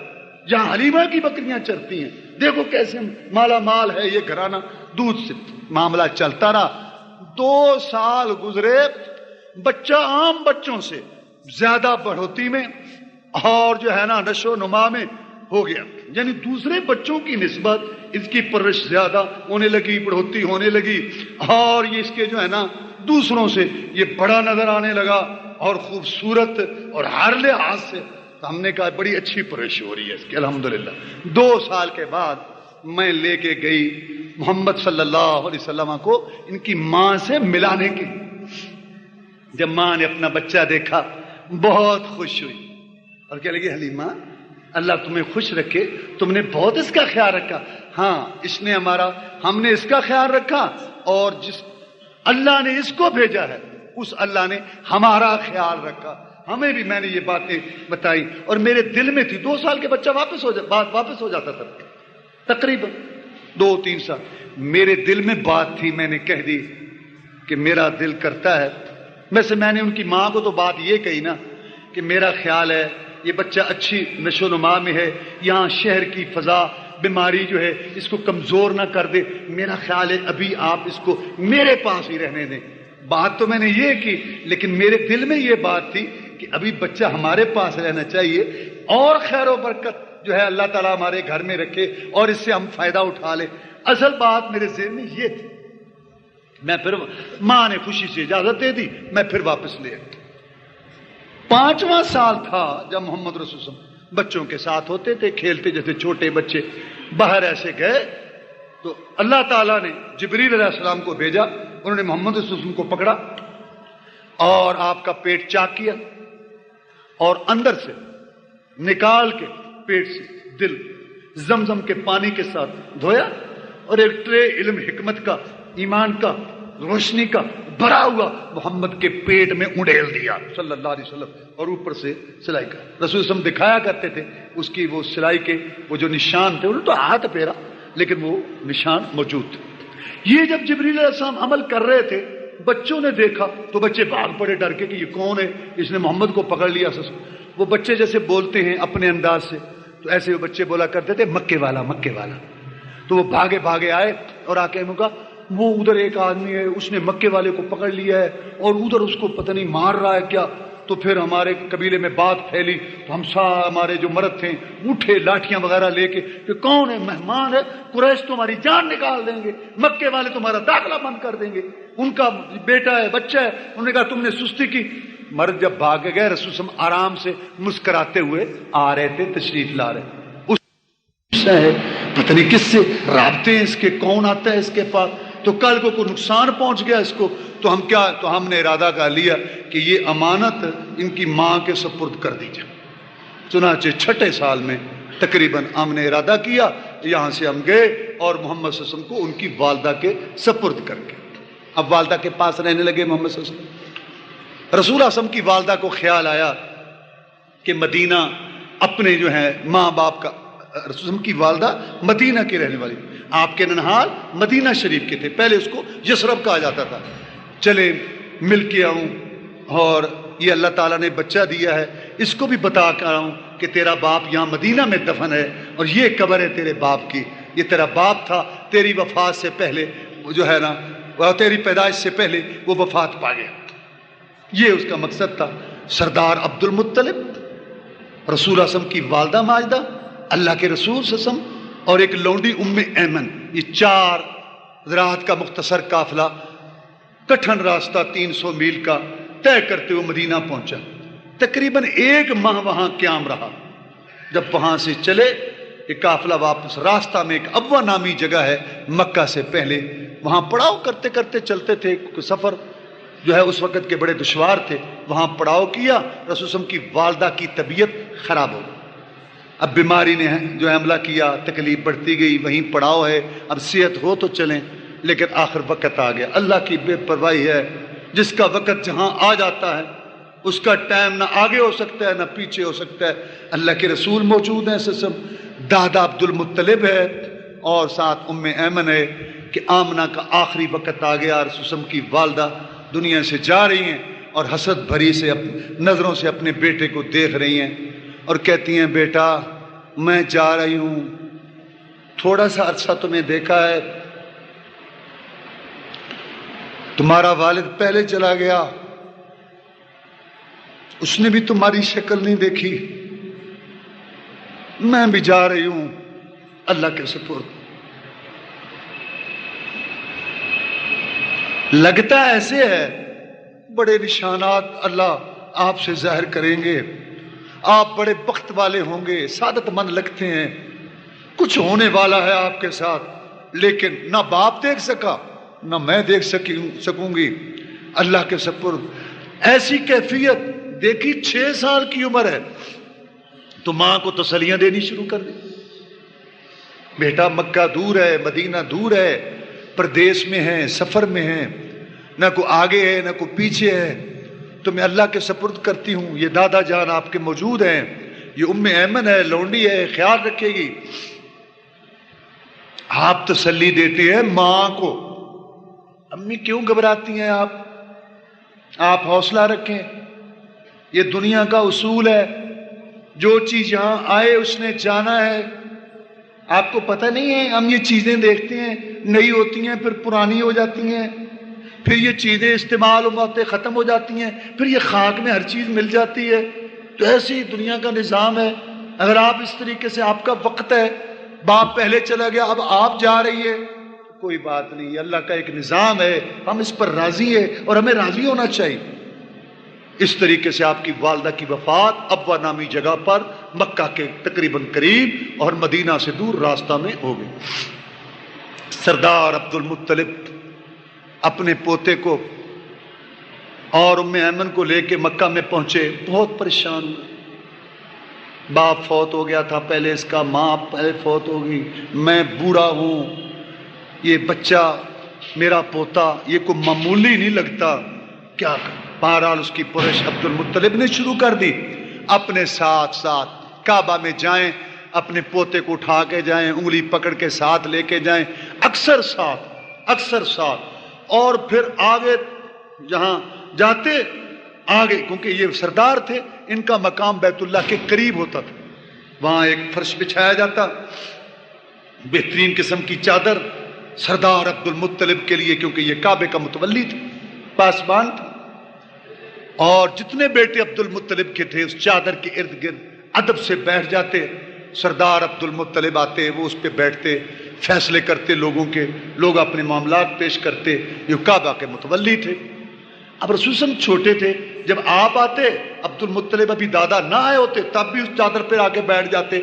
جہاں حلیمہ کی بکریاں چرتی ہیں. دیکھو کیسے مالا مال ہے یہ گھرانہ. دودھ سے معاملہ چلتا رہا. 2 سال گزرے, بچہ عام بچوں سے زیادہ بڑھوتی میں اور جو ہے نا نشو و نما میں ہو گیا. یعنی دوسرے بچوں کی نسبت اس کی پرورش زیادہ ہونے لگی, بڑھوتی ہونے لگی, اور یہ اس کے جو ہے نا دوسروں سے یہ بڑا نظر آنے لگا اور خوبصورت اور ہر لحاظ سے. تو ہم نے کہا بڑی اچھی پرورش ہو رہی ہے اس کی الحمدللہ. 2 سال کے بعد میں لے کے گئی محمد صلی اللہ علیہ وسلم کو ان کی ماں سے ملانے کے. جب ماں نے اپنا بچہ دیکھا بہت خوش ہوئی اور کہنے لگی, حلیمہ اللہ تمہیں خوش رکھے, تم نے بہت اس کا خیال رکھا. ہاں اس نے ہم نے اس کا خیال رکھا, اور جس اللہ نے اس کو بھیجا ہے اس اللہ نے ہمارا خیال رکھا. ہمیں بھی میں نے یہ باتیں بتائی اور میرے دل میں تھی. 2 سال کے بچہ واپس ہو جاتا تھا تقریباً 2-3 سال. میرے دل میں بات تھی, میں نے کہہ دی کہ میرا دل کرتا ہے. ویسے میں نے ان کی ماں کو تو بات یہ کہی نا کہ میرا خیال ہے یہ بچہ اچھی نشو و نما میں ہے, یہاں شہر کی فضا بیماری جو ہے اس کو کمزور نہ کر دے. میرا خیال ہے ابھی آپ اس کو میرے پاس ہی رہنے دیں. بات تو میں نے یہ کی, لیکن میرے دل میں یہ بات تھی کہ ابھی بچہ ہمارے پاس رہنا چاہیے اور خیر و برکت جو ہے اللہ تعالیٰ ہمارے گھر میں رکھے اور اس سے ہم فائدہ اٹھا لیں. اصل بات میرے ذہن میں یہ تھی. میں پھر ماں نے خوشی سے اجازت دے دی, میں پھر واپس لے آیا. 5واں سال تھا جب محمد رسول صلی اللہ علیہ وسلم بچوں کے ساتھ ہوتے تھے, کھیلتے جیسے چھوٹے بچے. باہر ایسے گئے تو اللہ تعالیٰ نے جبریل علیہ السلام کو بھیجا. انہوں نے محمد رسول صلی اللہ علیہ وسلم کو پکڑا اور آپ کا پیٹ چاک کیا اور اندر سے نکال کے پیٹ سے دل زمزم کے پانی کے ساتھ دھویا اور ایک ٹرے علم حکمت کا, ایمان کا, روشنی کا بھرا ہوا محمد کے پیٹ میں اڑیل دیا صلی اللہ علیہ وسلم، اور اوپر سے سلائی کر رسول صلی اللہ علیہ وسلم دکھایا کرتے تھے اس کی وہ سلائی کے وہ جو نشان تھے، انہوں نے تو ہاتھ پھیرا لیکن وہ نشان موجود تھے۔ یہ جب جبریل علیہ السلام عمل کر رہے تھے، بچوں نے دیکھا تو بچے بھاگ پڑے ڈر کے کہ یہ کون ہے، اس نے محمد کو پکڑ لیا۔ وہ بچے جیسے بولتے ہیں اپنے انداز سے، تو ایسے وہ بچے بولا کرتے تھے مکے والا مکے والا۔ تو وہ بھاگے بھاگے آئے اور آ کے کہا وہ ادھر ایک آدمی ہے، اس نے مکے والے کو پکڑ لیا ہے اور ادھر اس کو پتہ نہیں مار رہا ہے کیا۔ تو پھر ہمارے قبیلے میں بات پھیلی تو ہم ہمارے جو مرد تھے اٹھے لاٹھیاں وغیرہ لے کے کہ کون ہے، مہمان ہے، قریش تمہاری جان نکال دیں گے، مکے والے تمہارا داخلہ بند کر دیں گے، ان کا بیٹا ہے بچہ ہے۔ انہوں نے کہا تم نے سستی کی۔ مرد جب بھاگ گئے، رسول صلی اللہ علیہ وسلم آرام سے مسکراتے ہوئے آ رہے تھے، تشریف لا رہے۔ اس ہے پتہ نہیں کس سے رابطے ہیں اس کے، کون آتا ہے اس کے پاس، تو کل کو کوئی نقصان پہنچ گیا اس کو تو ہم نے ارادہ کر لیا کہ یہ امانت ان کی ماں کے سپرد کر دی جائے۔ چنانچہ چھٹے سال میں تقریباً ہم نے ارادہ کیا، یہاں سے ہم گئے اور محمد صلی اللہ علیہ وسلم کو ان کی والدہ کے سپرد کر کے اب والدہ کے پاس رہنے لگے محمد صلی اللہ علیہ وسلم۔ رسول اللہ صلی اللہ علیہ وسلم کی والدہ کو خیال آیا کہ مدینہ اپنے جو ہے ماں باپ کا، رسول اللہ علیہ وسلم کی والدہ مدینہ کی رہنے والی، آپ کے ننہال مدینہ شریف کے تھے، پہلے اس کو یثرب کہا جاتا تھا۔ چلے مل کے آؤں، اور یہ اللہ تعالیٰ نے بچہ دیا ہے، اس کو بھی بتا کر آؤں کہ تیرا باپ یہاں مدینہ میں دفن ہے اور یہ قبر ہے تیرے باپ کی، یہ تیرا باپ تھا، تیری وفات سے پہلے جو ہے نا، تیری پیدائش سے پہلے وہ وفات پا گیا۔ یہ اس کا مقصد تھا۔ سردار عبد المطلب، رسول اللہ صلی اللہ علیہ وسلم کی والدہ ماجدہ، اللہ کے رسول صلی اللہ علیہ وسلم اور ایک لونڈی ام ایمن، یہ 4 رات کا مختصر قافلہ کٹھن راستہ 300 میل کا طے کرتے ہوئے مدینہ پہنچا۔ تقریباً 1 ماہ وہاں قیام رہا۔ جب وہاں سے چلے یہ قافلہ واپس، راستہ میں ایک ابوا نامی جگہ ہے مکہ سے پہلے، وہاں پڑاؤ کرتے کرتے چلتے تھے، سفر جو ہے اس وقت کے بڑے دشوار تھے، وہاں پڑاؤ کیا۔ رسول صلی اللہ علیہ وسلم کی والدہ کی طبیعت خراب ہو گئی، اب بیماری نے جو حملہ کیا، تکلیف بڑھتی گئی، وہیں پڑاؤ ہے، اب صحت ہو تو چلیں، لیکن آخر وقت آ گیا۔ اللہ کی بے پرواہی ہے، جس کا وقت جہاں آ جاتا ہے اس کا ٹائم نہ آگے ہو سکتا ہے نہ پیچھے ہو سکتا ہے۔ اللہ کے رسول موجود ہیں، سسم دادا عبد المطلب ہے اور ساتھ ام ایمن ہے کہ آمنہ کا آخری وقت آ گیا۔ رسول صلی اللہ علیہ وسلم کی والدہ دنیا سے جا رہی ہیں اور حسد بھری سے نظروں سے اپنے بیٹے کو دیکھ رہی ہیں اور کہتی ہیں بیٹا میں جا رہی ہوں، تھوڑا سا عرصہ تمہیں دیکھا ہے، تمہارا والد پہلے چلا گیا، اس نے بھی تمہاری شکل نہیں دیکھی، میں بھی جا رہی ہوں اللہ کے سپرد۔ لگتا ایسے ہے بڑے نشانات اللہ آپ سے ظاہر کریں گے، آپ بڑے بخت والے ہوں گے، سعادت مند لگتے ہیں، کچھ ہونے والا ہے آپ کے ساتھ، لیکن نہ باپ دیکھ سکا نہ میں دیکھ سکوں گی اللہ کے سپرد۔ ایسی کیفیت دیکھی، 6 سال کی عمر ہے تو ماں کو تسلیاں دینی شروع کر دی، بیٹا مکہ دور ہے، مدینہ دور ہے، پردیس میں ہے، سفر میں ہے، نہ کوئی آگے ہے نہ کوئی پیچھے ہے، تو میں اللہ کے سپرد کرتی ہوں، یہ دادا جان آپ کے موجود ہیں، یہ ام ایمن ہے، لونڈی ہے، خیال رکھے گی۔ آپ تسلی دیتے ہیں ماں کو، امی کیوں گھبراتی ہیں آپ حوصلہ رکھیں، یہ دنیا کا اصول ہے، جو چیز یہاں آئے اس نے جانا ہے۔ آپ کو پتہ نہیں ہے، ہم یہ چیزیں دیکھتے ہیں نئی ہوتی ہیں پھر پرانی ہو جاتی ہیں، پھر یہ چیزیں استعمال ہوتے ختم ہو جاتی ہیں، پھر یہ خاک میں ہر چیز مل جاتی ہے، تو ایسی دنیا کا نظام ہے۔ اگر آپ اس طریقے سے، آپ کا وقت ہے، باپ پہلے چلا گیا اب آپ جا رہی ہے، کوئی بات نہیں، اللہ کا ایک نظام ہے، ہم اس پر راضی ہیں اور ہمیں راضی ہونا چاہیے۔ اس طریقے سے آپ کی والدہ کی وفات ابوا نامی جگہ پر مکہ کے تقریباً قریب اور مدینہ سے دور راستہ میں ہو گئی۔ سردار عبد المطلب اپنے پوتے کو اور ام ایمن کو لے کے مکہ میں پہنچے، بہت پریشان ہوئے، باپ فوت ہو گیا تھا پہلے، اس کا ماں پہلے فوت ہو گئی، میں بوڑھا ہوں، یہ بچہ میرا پوتا یہ کوئی معمولی نہیں لگتا. کیا بہرحال اس کی پرش عبد المطلب نے شروع کر دی. اپنے ساتھ ساتھ کعبہ میں جائیں، اپنے پوتے کو اٹھا کے جائیں، انگلی پکڑ کے ساتھ لے کے جائیں، اکثر ساتھ. اور پھر آگے جہاں جاتے آگے، کیونکہ یہ سردار تھے، ان کا مقام بیت اللہ کے قریب ہوتا تھا، وہاں ایک فرش بچھایا جاتا، بہترین قسم کی چادر سردار عبد المطلب کے لیے، کیونکہ یہ کعبے کا متولی تھے، پاسبان تھا. اور جتنے بیٹے عبد المطلب کے تھے اس چادر کے ارد گرد ادب سے بیٹھ جاتے. سردار عبد المطلب آتے، وہ اس پہ بیٹھتے، فیصلے کرتے لوگوں کے، لوگ اپنے معاملات پیش کرتے. یہ کعبہ کے متولی تھے. اب رسول صلی اللہ علیہ وسلم چھوٹے تھے، جب آپ آتے عبد المطلب ابھی دادا نہ آئے ہوتے تب بھی اس چادر پہ آ کے بیٹھ جاتے،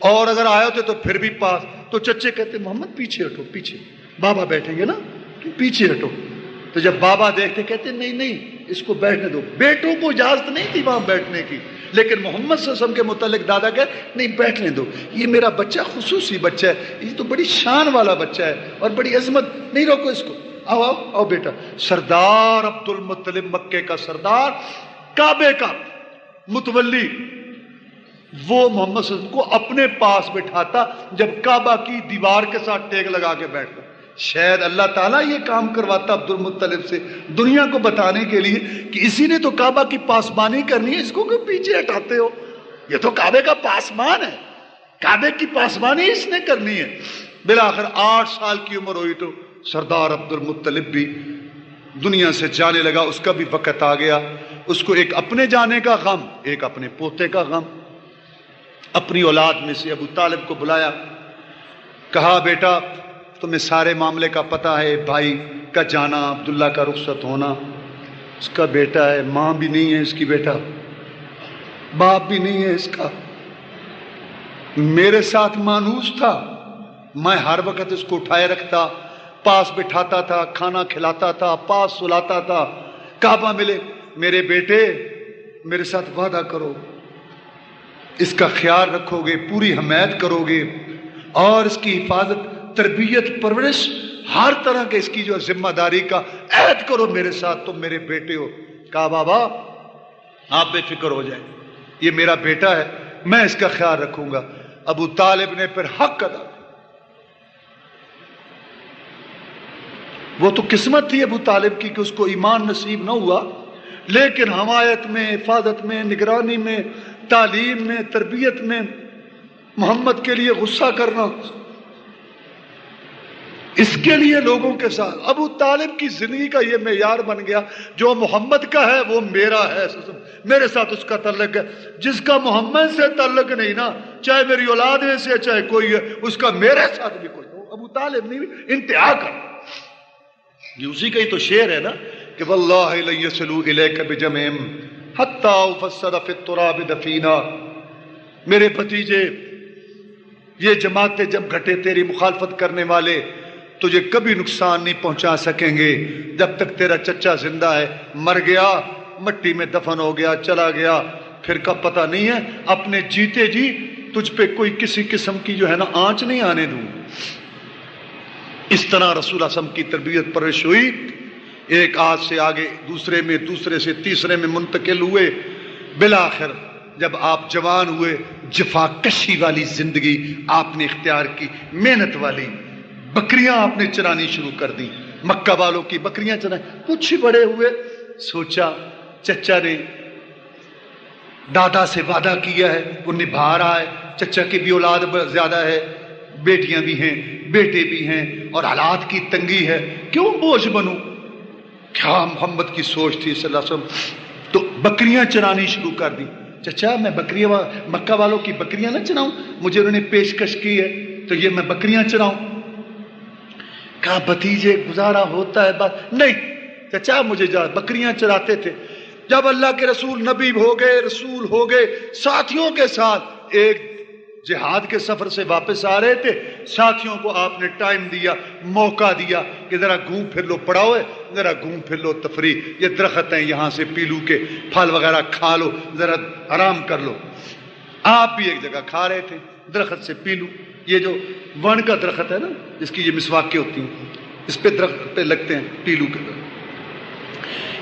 اور اگر آئے ہوتے تو پھر بھی پاس. تو چچے کہتے محمد پیچھے ہٹو، پیچھے بابا بیٹھیں گے نا، پیچھے ہٹو. تو جب بابا دیکھتے کہتے نہیں اس کو بیٹھنے دو. بیٹوں کو اجازت نہیں تھی وہاں بیٹھنے کی، لیکن محمد صلی اللہ علیہ وسلم کے متعلق دادا کہتے نہیں بیٹھنے دو، یہ میرا بچہ خصوصی بچہ ہے، یہ تو بڑی شان والا بچہ ہے اور بڑی عظمت، نہیں روکو اس کو، آؤ آؤ آؤ بیٹا. سردار عبد المطلب، مکے کا سردار، کعبے کا متولی، وہ محمد صلی اللہ علیہ وسلم کو اپنے پاس بٹھاتا جب کعبہ کی دیوار کے ساتھ ٹیک لگا کے بیٹھتا. شاید اللہ تعالیٰ یہ کام کرواتا عبد المطلب سے دنیا کو بتانے کے لیے کہ اسی نے تو کعبہ کی پاسبانی کرنی ہے، اس کو کیوں پیچھے ہٹاتے ہو، یہ تو کعبے کا پاسبان ہے، کعبے کی پاسبانی اس نے کرنی ہے. بالآخر 8 سال کی عمر ہوئی تو سردار عبد المطلب بھی دنیا سے جانے لگا. اس کا بھی وقت آ گیا. اس کو ایک اپنے جانے کا غم، ایک اپنے پوتے کا غم. اپنی اولاد میں سے ابو طالب کو بلایا، کہا بیٹا تمہیں سارے معاملے کا پتہ ہے، بھائی کا جانا، عبداللہ کا رخصت ہونا، اس کا بیٹا ہے، ماں بھی نہیں ہے اس کی، بیٹا باپ بھی نہیں ہے اس کا، میرے ساتھ مانوس تھا، میں ہر وقت اس کو اٹھائے رکھتا، پاس بٹھاتا تھا، کھانا کھلاتا تھا، پاس سلاتا تھا. کعبہ ملے، میرے بیٹے میرے ساتھ وعدہ کرو اس کا خیال رکھو گے، پوری حمایت کرو گے اور اس کی حفاظت، تربیت، پرورش، ہر طرح کے اس کی جو ذمہ داری کا عہد کرو میرے ساتھ، تم میرے بیٹے ہو. کہا بابا آپ بے فکر ہو جائیں، یہ میرا بیٹا ہے، میں اس کا خیال رکھوں گا. ابو طالب نے پھر حق ادا کیا. وہ تو قسمت تھی ابو طالب کی کہ اس کو ایمان نصیب نہ ہوا، لیکن حمایت میں، حفاظت میں، نگرانی میں، تعلیم میں، تربیت میں، محمد کے لیے غصہ کرنا، اس کے لیے لوگوں کے ساتھ ابو طالب کی زندگی کا یہ معیار بن گیا، جو محمد کا ہے وہ میرا ہے، میرے ساتھ اس کا تعلق ہے. جس کا محمد سے تعلق نہیں نا، چاہے میری اولاد میں سے چاہے کوئی ہے، اس کا میرے ساتھ بھی کوئی. ابو طالب نے انتہا کر، یہ اسی کا ہی تو شعر ہے نا کہ واللہ لن یصلوا الیک بجمعہم حتی افسد فی التراب دفینا. میرے بھتیجے، یہ جماعتیں جب گھٹے تیری مخالفت کرنے والے تجھے کبھی نقصان نہیں پہنچا سکیں گے جب تک تیرا چچا زندہ ہے. مر گیا، مٹی میں دفن ہو گیا، چلا گیا، پھر کا پتہ نہیں ہے. اپنے جیتے جی تجھ پہ کوئی کسی قسم کی جو ہے نا آنچ نہیں آنے دوں. اس طرح رسول اللہ صلی اللہ علیہ وسلم کی تربیت پرورش ہوئی، ایک آج سے آگے، دوسرے میں، دوسرے سے تیسرے میں منتقل ہوئے. بالآخر جب آپ جوان ہوئے، جفا کشی والی زندگی آپ نے اختیار کی، محنت والی. بکریاں آپ نے چرانی شروع کر دی، مکہ والوں کی بکریاں چرائیں. کچھ بڑے ہوئے، سوچا چچا نے دادا سے وعدہ کیا ہے، وہ نبھا رہا ہے، چچا کی بھی اولاد زیادہ ہے، بیٹیاں بھی ہیں، بیٹے بھی ہیں، اور حالات کی تنگی ہے، کیوں بوجھ بنوں. کیا محمد کی سوچ تھی صلی اللہ علیہ وسلم. تو بکریاں چرانی شروع کر دی. چچا میں بکریاں، مکہ والوں کی بکریاں نہ چراؤں، مجھے انہوں نے پیشکش کی ہے تو یہ میں بکریاں چراؤں. کہا بھتیجے گزارا ہوتا ہے بات نہیں، چچا مجھے جا. بکریاں چراتے تھے. جب اللہ کے رسول نبی ہو گئے، رسول ہو گئے، ساتھیوں کے ساتھ ایک جہاد کے سفر سے واپس آ رہے تھے، ساتھیوں کو آپ نے ٹائم دیا، موقع دیا کہ ذرا گھوم پھر لو، پڑا ہوئے ذرا گھوم پھر لو، تفریح، یہ درخت ہیں یہاں سے پیلو کے پھل وغیرہ کھا لو، ذرا آرام کر لو. آپ بھی ایک جگہ کھا رہے تھے درخت سے پیلو، یہ جو ون کا درخت ہے نا جس کی یہ مسواکیں ہوتی ہیں، اس پہ درخت پہ لگتے ہیں پیلو کے.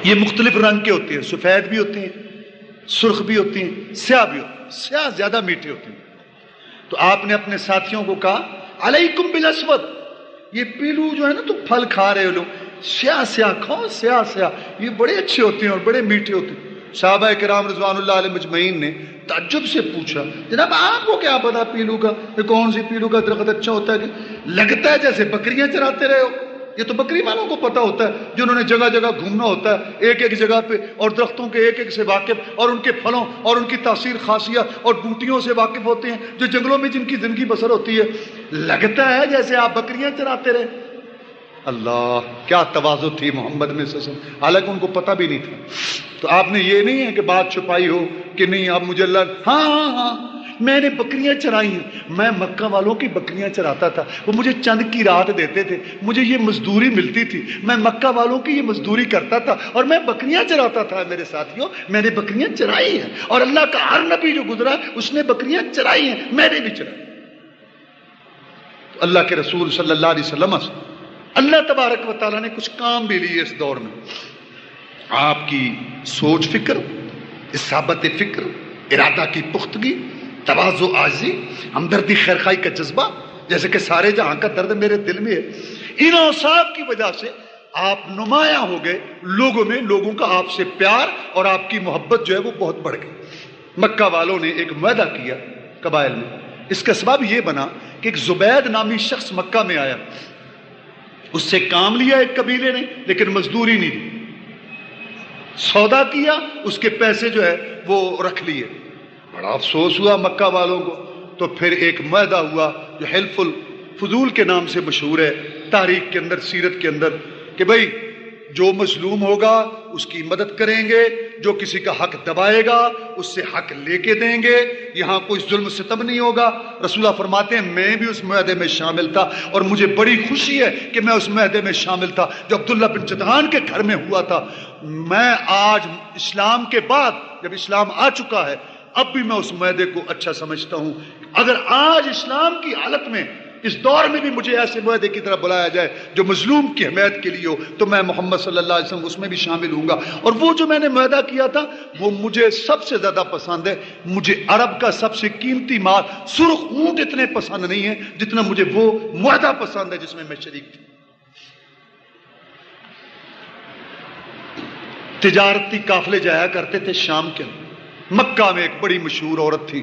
یہ مختلف رنگ کے ہوتے ہیں، سفید بھی ہوتے ہیں، سرخ بھی ہوتی ہیں، سیاہ بھی ہوتی ہیں. سیاہ زیادہ میٹھے ہوتے ہیں. تو آپ نے اپنے ساتھیوں کو کہا علیکم بالاسود، یہ پیلو جو ہے نا تم پھل کھا رہے ہو لوگ، سیاہ سیاہ کھاؤ، سیاہ سیاہ، یہ بڑے اچھے ہوتے ہیں اور بڑے میٹھے ہوتے ہیں. صحابہ کرام رضوان اللہ علیہ مجمعین نے تعجب سے پوچھا جناب آپ کو کیا پتا پیلو کا، یہ کون سی پیلو کا درخت اچھا ہوتا ہے؟ کہ لگتا ہے جیسے بکریاں چراتے رہے ہو. یہ تو بکری والوں کو پتا ہوتا ہے جنہوں نے جگہ جگہ گھومنا ہوتا ہے، ایک ایک جگہ پہ، اور درختوں کے ایک ایک سے واقف، اور ان کے پھلوں اور ان کی تاثیر خاصیت اور بوٹیوں سے واقف ہوتے ہیں، جو جنگلوں میں جن کی زندگی بسر ہوتی ہے. لگتا ہے جیسے آپ بکریاں چراتے رہے. اللہ کیا تواضع تھی محمد میں صلی اللہ علیہ وسلم، حالانکہ ان کو پتہ بھی نہیں تھا. تو آپ نے یہ نہیں ہے کہ بات چھپائی ہو کہ نہیں اب مجھے اللہ، ہاں میں نے بکریاں چرائی ہیں، میں مکہ والوں کی بکریاں چراتا تھا، وہ مجھے چند کی رات دیتے تھے، مجھے یہ مزدوری ملتی تھی، میں مکہ والوں کی یہ مزدوری کرتا تھا اور میں بکریاں چراتا تھا. میرے ساتھیوں میں نے بکریاں چرائی ہیں، اور اللہ کا ہر نبی جو گزرا اس نے بکریاں چرائی ہیں، میں نے بھی چرائی. تو اللہ کے رسول صلی اللہ علیہ وسلم اللہ تبارک و تعالیٰ نے کچھ کام بھی لیے اس دور میں. آپ کی سوچ فکر، اصابت فکر، ارادہ کی پختگی، تواضع عاجزی، ہمدردی خیرخواہی کا جذبہ، جیسے کہ سارے جہاں کا درد میرے دل میں ہے، ان اوصاف کی وجہ سے آپ نمایاں ہو گئے لوگوں میں. لوگوں کا آپ سے پیار اور آپ کی محبت جو ہے وہ بہت بڑھ گئی. مکہ والوں نے ایک معاہدہ کیا قبائل میں. اس کا سبب یہ بنا کہ ایک زبید نامی شخص مکہ میں آیا، اس سے کام لیا ایک قبیلے نے لیکن مزدوری نہیں دی. سودا کیا، اس کے پیسے جو ہے وہ رکھ لیے. بڑا افسوس ہوا مکہ والوں کو. تو پھر ایک معاہدہ ہوا جو حلف الفضول کے نام سے مشہور ہے تاریخ کے اندر، سیرت کے اندر، کہ بھئی جو مظلوم ہوگا اس کی مدد کریں گے، جو کسی کا حق دبائے گا اس سے حق لے کے دیں گے، یہاں کوئی ظلم ستم نہیں ہوگا. رسول اللہ فرماتے ہیں میں بھی اس معاہدے میں شامل تھا اور مجھے بڑی خوشی ہے کہ میں اس معاہدے میں شامل تھا جو عبداللہ بن جدعان کے گھر میں ہوا تھا. میں آج اسلام کے بعد جب اسلام آ چکا ہے اب بھی میں اس معاہدے کو اچھا سمجھتا ہوں. اگر آج اسلام کی حالت میں اس دور میں بھی مجھے ایسے معاہدے کی طرف بلایا جائے جو مظلوم کی حمایت کے لیے ہو تو میں محمد صلی اللہ علیہ وسلم اس میں بھی شامل ہوں گا. اور وہ جو میں نے معاہدہ کیا تھا وہ مجھے سب سے زیادہ پسند ہے. مجھے عرب کا سب سے قیمتی مال سرخ اونٹ اتنے پسند نہیں ہے جتنا مجھے وہ معاہدہ پسند ہے جس میں شریک تھی. تجارتی قافلے جایا کرتے تھے شام کے اندر. مکہ میں ایک بڑی مشہور عورت تھی،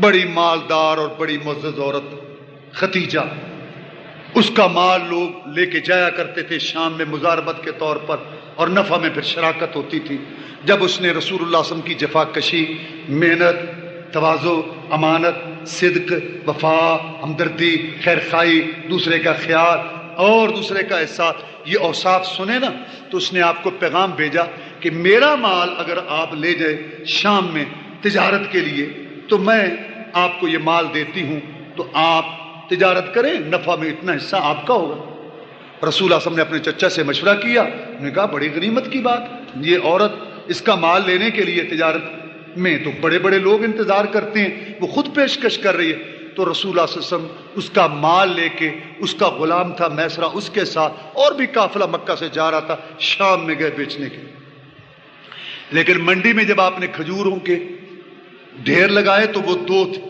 بڑی مالدار اور بڑی معزز عورت ختیجہ. اس کا مال لوگ لے کے جایا کرتے تھے شام میں مزاربت کے طور پر، اور نفع میں پھر شراکت ہوتی تھی. جب اس نے رسول اللہ صلی اللہ علیہ وسلم کی جفا کشی، محنت، تواضع، امانت، صدق، وفا، ہمدردی، خیرخواہی، دوسرے کا خیال اور دوسرے کا احساس، یہ اوصاف سنے نا تو اس نے آپ کو پیغام بھیجا کہ میرا مال اگر آپ لے جائے شام میں تجارت کے لیے تو میں آپ کو یہ مال دیتی ہوں، تو آپ تجارت کریں، نفع میں اتنا حصہ آپ کا ہوگا. رسول اللہ صلی اللہ علیہ وسلم نے اپنے چچا سے مشورہ کیا، انہوں نے کہا بڑی غنیمت کی بات، یہ عورت اس کا مال لینے کے لیے تجارت میں تو بڑے بڑے لوگ انتظار کرتے ہیں، وہ خود پیشکش کر رہی ہے. تو رسول اللہ صلی اللہ علیہ وسلم اس کا مال لے کے، اس کا غلام تھا میسرہ اس کے ساتھ، اور بھی قافلہ مکہ سے جا رہا تھا، شام میں گئے بیچنے کے. لیکن منڈی میں جب آپ نے کھجوروں کے ڈھیر لگائے تو وہ دو تھے.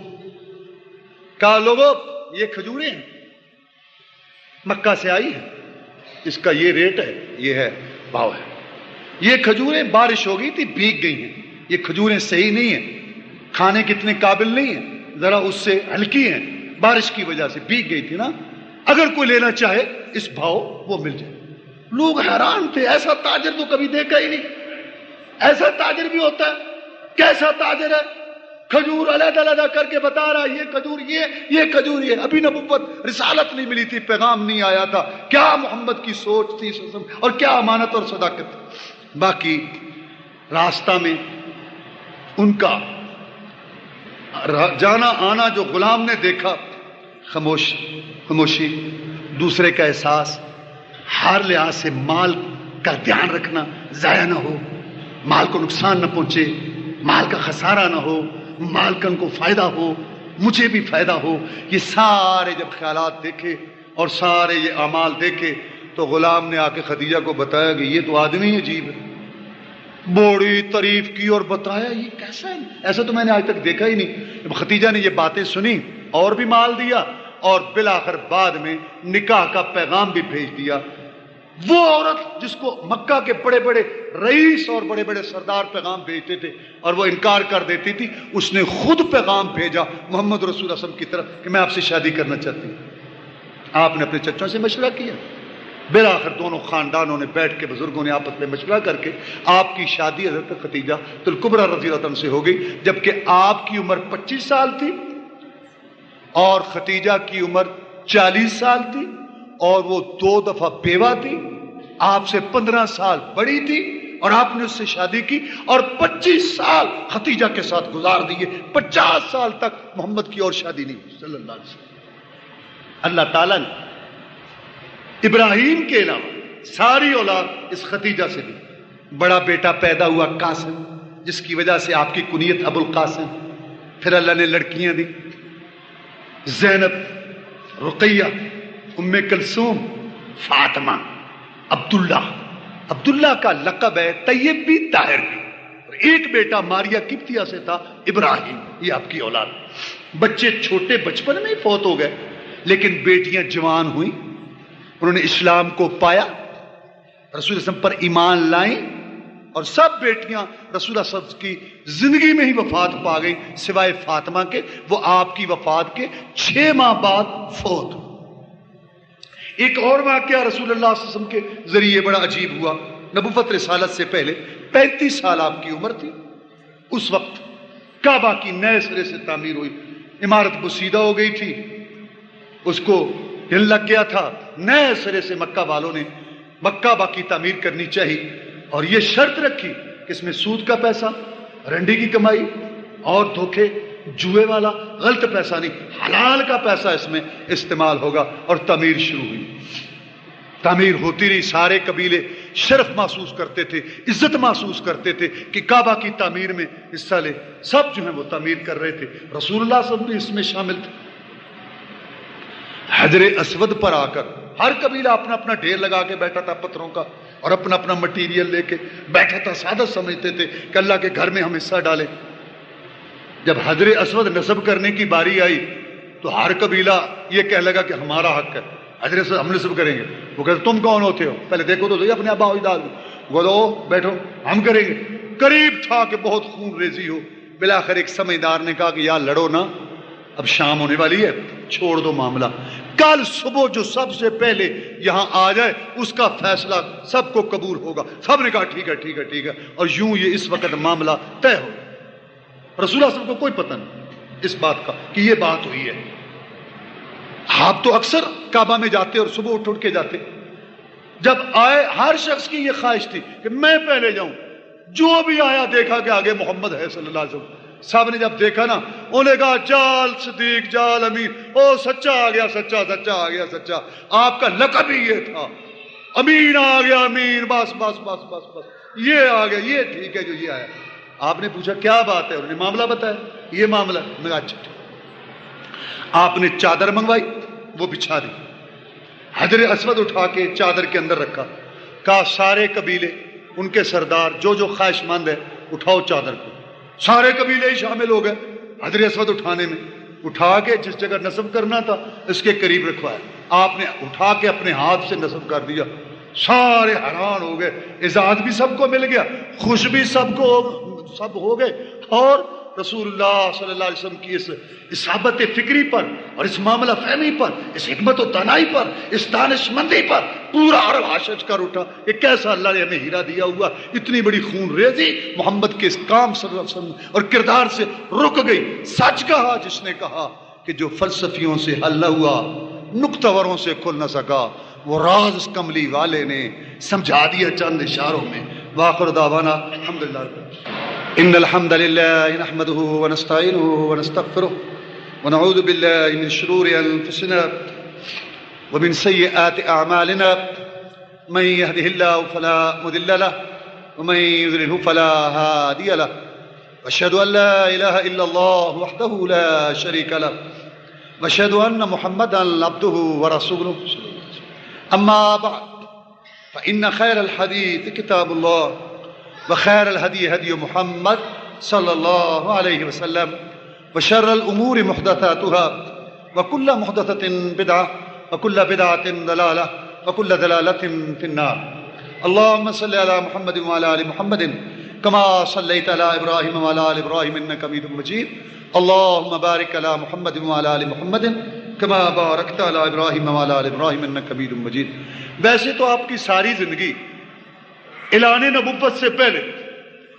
کہا لوگوں یہ کھجوریں ہیں، مکہ سے آئی ہیں، اس کا یہ ریٹ ہے، یہ ہے بھاؤ ہے. یہ کھجوریں بارش ہو گئی تھی بھیگ گئی ہیں، یہ کھجوریں صحیح نہیں ہیں، کھانے کے اتنے قابل نہیں ہیں، ذرا اس سے ہلکی ہیں، بارش کی وجہ سے بھیگ گئی تھی نا، اگر کوئی لینا چاہے اس بھاؤ وہ مل جائے. لوگ حیران تھے، ایسا تاجر تو کبھی دیکھا ہی نہیں. ایسا تاجر بھی ہوتا ہے؟ کیسا تاجر ہے؟ کھجور علیحدہ علیحدہ کر کے بتا رہا یہ کھجور یہ کھجور یہ. ابھی نبوت رسالت نہیں ملی تھی، پیغام نہیں آیا تھا. کیا محمد کی سوچ تھی اور کیا امانت اور صداقت تھی. باقی راستہ میں ان کا جانا آنا جو غلام نے دیکھا، خاموشی، دوسرے کا احساس، ہر لحاظ سے مال کا دھیان رکھنا، ضائع نہ ہو، مال کو نقصان نہ پہنچے، مال کا خسارہ نہ ہو، مال کا ان کو فائدہ ہو، مجھے بھی فائدہ ہو. یہ سارے جب خیالات دیکھے اور سارے یہ اعمال دیکھے تو غلام نے آ کے خدیجہ کو بتایا کہ یہ تو آدمی عجیب ہے. بڑی تعریف کی اور بتایا یہ کیسا ہے, ایسا تو میں نے آج تک دیکھا ہی نہیں. خدیجہ نے یہ باتیں سنی اور بھی مال دیا اور بالآخر بعد میں نکاح کا پیغام بھی بھیج دیا. وہ عورت جس کو مکہ کے بڑے بڑے رئیس اور بڑے بڑے سردار پیغام بھیجتے تھے اور وہ انکار کر دیتی تھی, اس نے خود پیغام بھیجا محمد رسول اللہ صلی اللہ علیہ وسلم کی طرف کہ میں آپ سے شادی کرنا چاہتی ہوں. آپ نے اپنے چچوں سے مشورہ کیا. بالآخر دونوں خاندانوں نے بیٹھ کے, بزرگوں نے آپس میں مشورہ کر کے آپ کی شادی حضرت خدیجہ الکبریٰ رضی اللہ عنہا سے ہو گئی, جبکہ آپ کی عمر 25 سال تھی اور خدیجہ کی عمر 40 سال تھی اور وہ 2 دفعہ بیوہ تھی. آپ سے 15 سال بڑی تھی اور آپ نے اس سے شادی کی اور 25 سال خدیجہ کے ساتھ گزار دیے. 50 سال تک محمد کی اور شادی نہیں ہوئی صلی اللہ علیہ وسلم. اللہ تعالیٰ نے ابراہیم کے علاوہ ساری اولاد اس خدیجہ سے دی. بڑا بیٹا پیدا ہوا قاسم, جس کی وجہ سے آپ کی کنیت ابو القاسم. پھر اللہ نے لڑکیاں دی, زینب, رقیہ, ام کلثوم, فاطمہ, عبداللہ. عبداللہ کا لقب ہے طیب بھی طاہر بھی. اور ایک بیٹا ماریہ قبطیہ سے تھا, ابراہیم. یہ آپ کی اولاد. بچے چھوٹے بچپن میں ہی فوت ہو گئے, لیکن بیٹیاں جوان ہوئیں, انہوں نے اسلام کو پایا, رسول اللہ صلی اللہ علیہ وسلم پر ایمان لائیں اور سب بیٹیاں رسول اللہ صلی اللہ علیہ وسلم کی زندگی میں ہی وفات پا گئیں سوائے فاطمہ کے. وہ آپ کی وفات کے 6 ماہ بعد فوت. ایک اور واقعہ رسول اللہ صلی اللہ علیہ وسلم کے ذریعے بڑا عجیب ہوا. نبوت رسالت سے پہلے 35 سال آپ کی عمر تھی. اس وقت کعبہ کی نئے سرے سے تعمیر ہوئی. عمارت بسیدہ ہو گئی تھی, اس کو دل لگ گیا تھا. نئے سرے سے مکہ والوں نے مکہ کی تعمیر کرنی چاہیے اور یہ شرط رکھی کہ اس میں سود کا پیسہ, رنڈی کی کمائی اور دھوکے جوئے والا غلط پیسہ نہیں, حلال کا پیسہ اس میں استعمال ہوگا. اور تعمیر شروع ہوئی. تعمیر ہوتی رہی. سارے قبیلے شرف محسوس کرتے تھے, عزت محسوس کرتے تھے کہ کعبہ کی تعمیر میں حصہ لے. سب جو ہیں وہ تعمیر کر رہے تھے. رسول اللہ صلی اللہ علیہ وسلم بھی اس میں شامل تھے. حجر اسود پر آ کر ہر قبیلہ اپنا اپنا ڈھیر لگا کے بیٹھا تھا پتھروں کا اور اپنا اپنا مٹیریل لے کے بیٹھا تھا. سعادت سمجھتے تھے کہ اللہ کے گھر میں ہم حصہ ڈالیں. جب حجر اسود نصب کرنے کی باری آئی تو ہر قبیلہ یہ کہنے لگا کہ ہمارا حق ہے, حجر اسود ہم نصب کریں گے. وہ کہتے تم کون ہوتے ہو, پہلے دیکھو تو اپنے ابا و اجداد کو. وہ بیٹھو ہم کریں گے. قریب تھا کہ بہت خون ریزی ہو. بالآخر ایک سمجھدار نے کہا کہ یار لڑو نا, اب شام ہونے والی ہے, چھوڑ دو معاملہ. کل صبح جو سب سے پہلے یہاں آ جائے اس کا فیصلہ سب کو قبول ہوگا. سب نے کہا ٹھیک ہے ٹھیک ہے ٹھیک ہے. اور یوں یہ اس وقت معاملہ طے ہو. رسول اللہ صلی اللہ علیہ وسلم کو کوئی پتہ نہیں اس بات کا کہ یہ بات ہوئی ہے. آپ تو اکثر کعبہ میں جاتے اور صبح اٹھ کے جاتے. جب آئے ہر شخص کی یہ خواہش تھی کہ میں پہلے جاؤں. جو بھی آیا دیکھا کہ آگے محمد ہے صلی اللہ علیہ وسلم. صاحب نے جب دیکھا نا, انہوں نے کہا جال صدیق جال امین, او سچا آ گیا, سچا سچا آ گیا سچا. آپ کا لقب ہی یہ تھا, امین آ گیا امین, بس بس بس بس بس یہ آ گیا, یہ ٹھیک ہے جو یہ آیا. آپ نے پوچھا کیا بات ہے, انہوں نے معاملہ بتایا, یہ معاملہ. میں کہا اچھا. آپ نے چادر منگوائی, وہ بچھا دی. حجر اسود اٹھا کے چادر کے اندر رکھا. کہا سارے قبیلے, ان کے سردار جو جو خواہش مند ہے اٹھاؤ چادر کو. سارے قبیلے ہی شامل ہو گئے حجر اسود اٹھانے میں. اٹھا کے جس جگہ نصب کرنا تھا اس کے قریب رکھوایا. آپ نے اٹھا کے اپنے ہاتھ سے نصب کر دیا. سارے حیران ہو گئے. اعزاز بھی سب کو مل گیا, خوش بھی سب ہو گئے. اور رسول اللہ صلی اللہ علیہ وسلم کی اس اصابت فکری پر اور اس معاملہ فہمی پر, اس حکمت و دانائی پر, اس دانش مندی پر پورا عرب حاشج کر اٹھا کہ کیسا اللہ نے ہمیں ہیرا دیا ہوا. اتنی بڑی خون ریزی محمد کے اس کام صلی اللہ علیہ وسلم اور کردار سے رک گئی. سچ کہا جس نے کہا کہ جو فلسفیوں سے حل نہ ہوا, نقطوروں سے کھل نہ سکا, وہ راز اس کملی والے نے سمجھا دیا چند اشاروں میں. وآخر دعوانا الحمدللہ. ان الحمد لله نحمده ونستعينه ونستغفره ونعوذ بالله من شرور انفسنا ومن سيئات اعمالنا. من يهده الله فلا مضل له ومن يضلل فلا هادي له. واشهد ان لا اله الا الله وحده لا شريك له واشهد ان محمدا عبده ورسوله. اما بعد فإن خير الحديث كتاب الله وخير الهدي هدي محمد صلى الله عليه وسلم وشر الأمور محدثاتها وكل محدثة بدعة وكل بدعة ضلالة وكل ضلالة في النار. اللهم صل على محمد وعلى آل محمد كما صليت على إبراهيم وعلى آل إبراهيم إنك حميد مجيد. اللهم بارك على محمد وعلى آل محمد كما باركت على إبراهيم وعلى آل إبراهيم إنك حميد مجيد. ویسے تو آپ کی ساری زندگی اعلان نبوت سے پہلے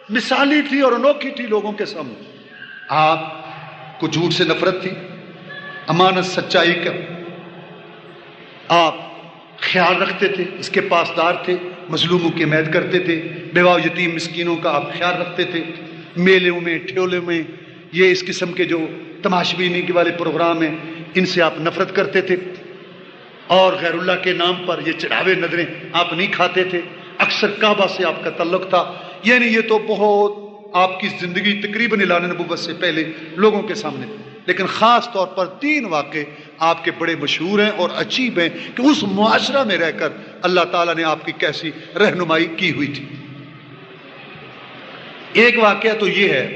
مثالی تھی اور انوکھی تھی لوگوں کے سامنے. آپ کو جھوٹ سے نفرت تھی، امانت سچائی کا آپ خیال رکھتے تھے، اس کے پاسدار تھے، مظلوموں کی حمایت کرتے تھے، بیوہ یتیم مسکینوں کا آپ خیال رکھتے تھے. میلوں میں ٹھیلوں میں یہ اس قسم کے جو تماشبینی کے والے پروگرام ہیں ان سے آپ نفرت کرتے تھے، اور غیر اللہ کے نام پر یہ چڑھاوے نظریں آپ نہیں کھاتے تھے. اکثر کعبہ سے آپ کا تعلق تھا. یعنی یہ تو بہت آپ کی زندگی تقریباً اعلان نبوت سے پہلے لوگوں کے سامنے تھی. لیکن خاص طور پر 3 واقعے آپ کے بڑے مشہور ہیں اور عجیب ہیں کہ اس معاشرہ میں رہ کر اللہ تعالیٰ نے آپ کی کیسی رہنمائی کی ہوئی تھی. ایک واقعہ تو یہ ہے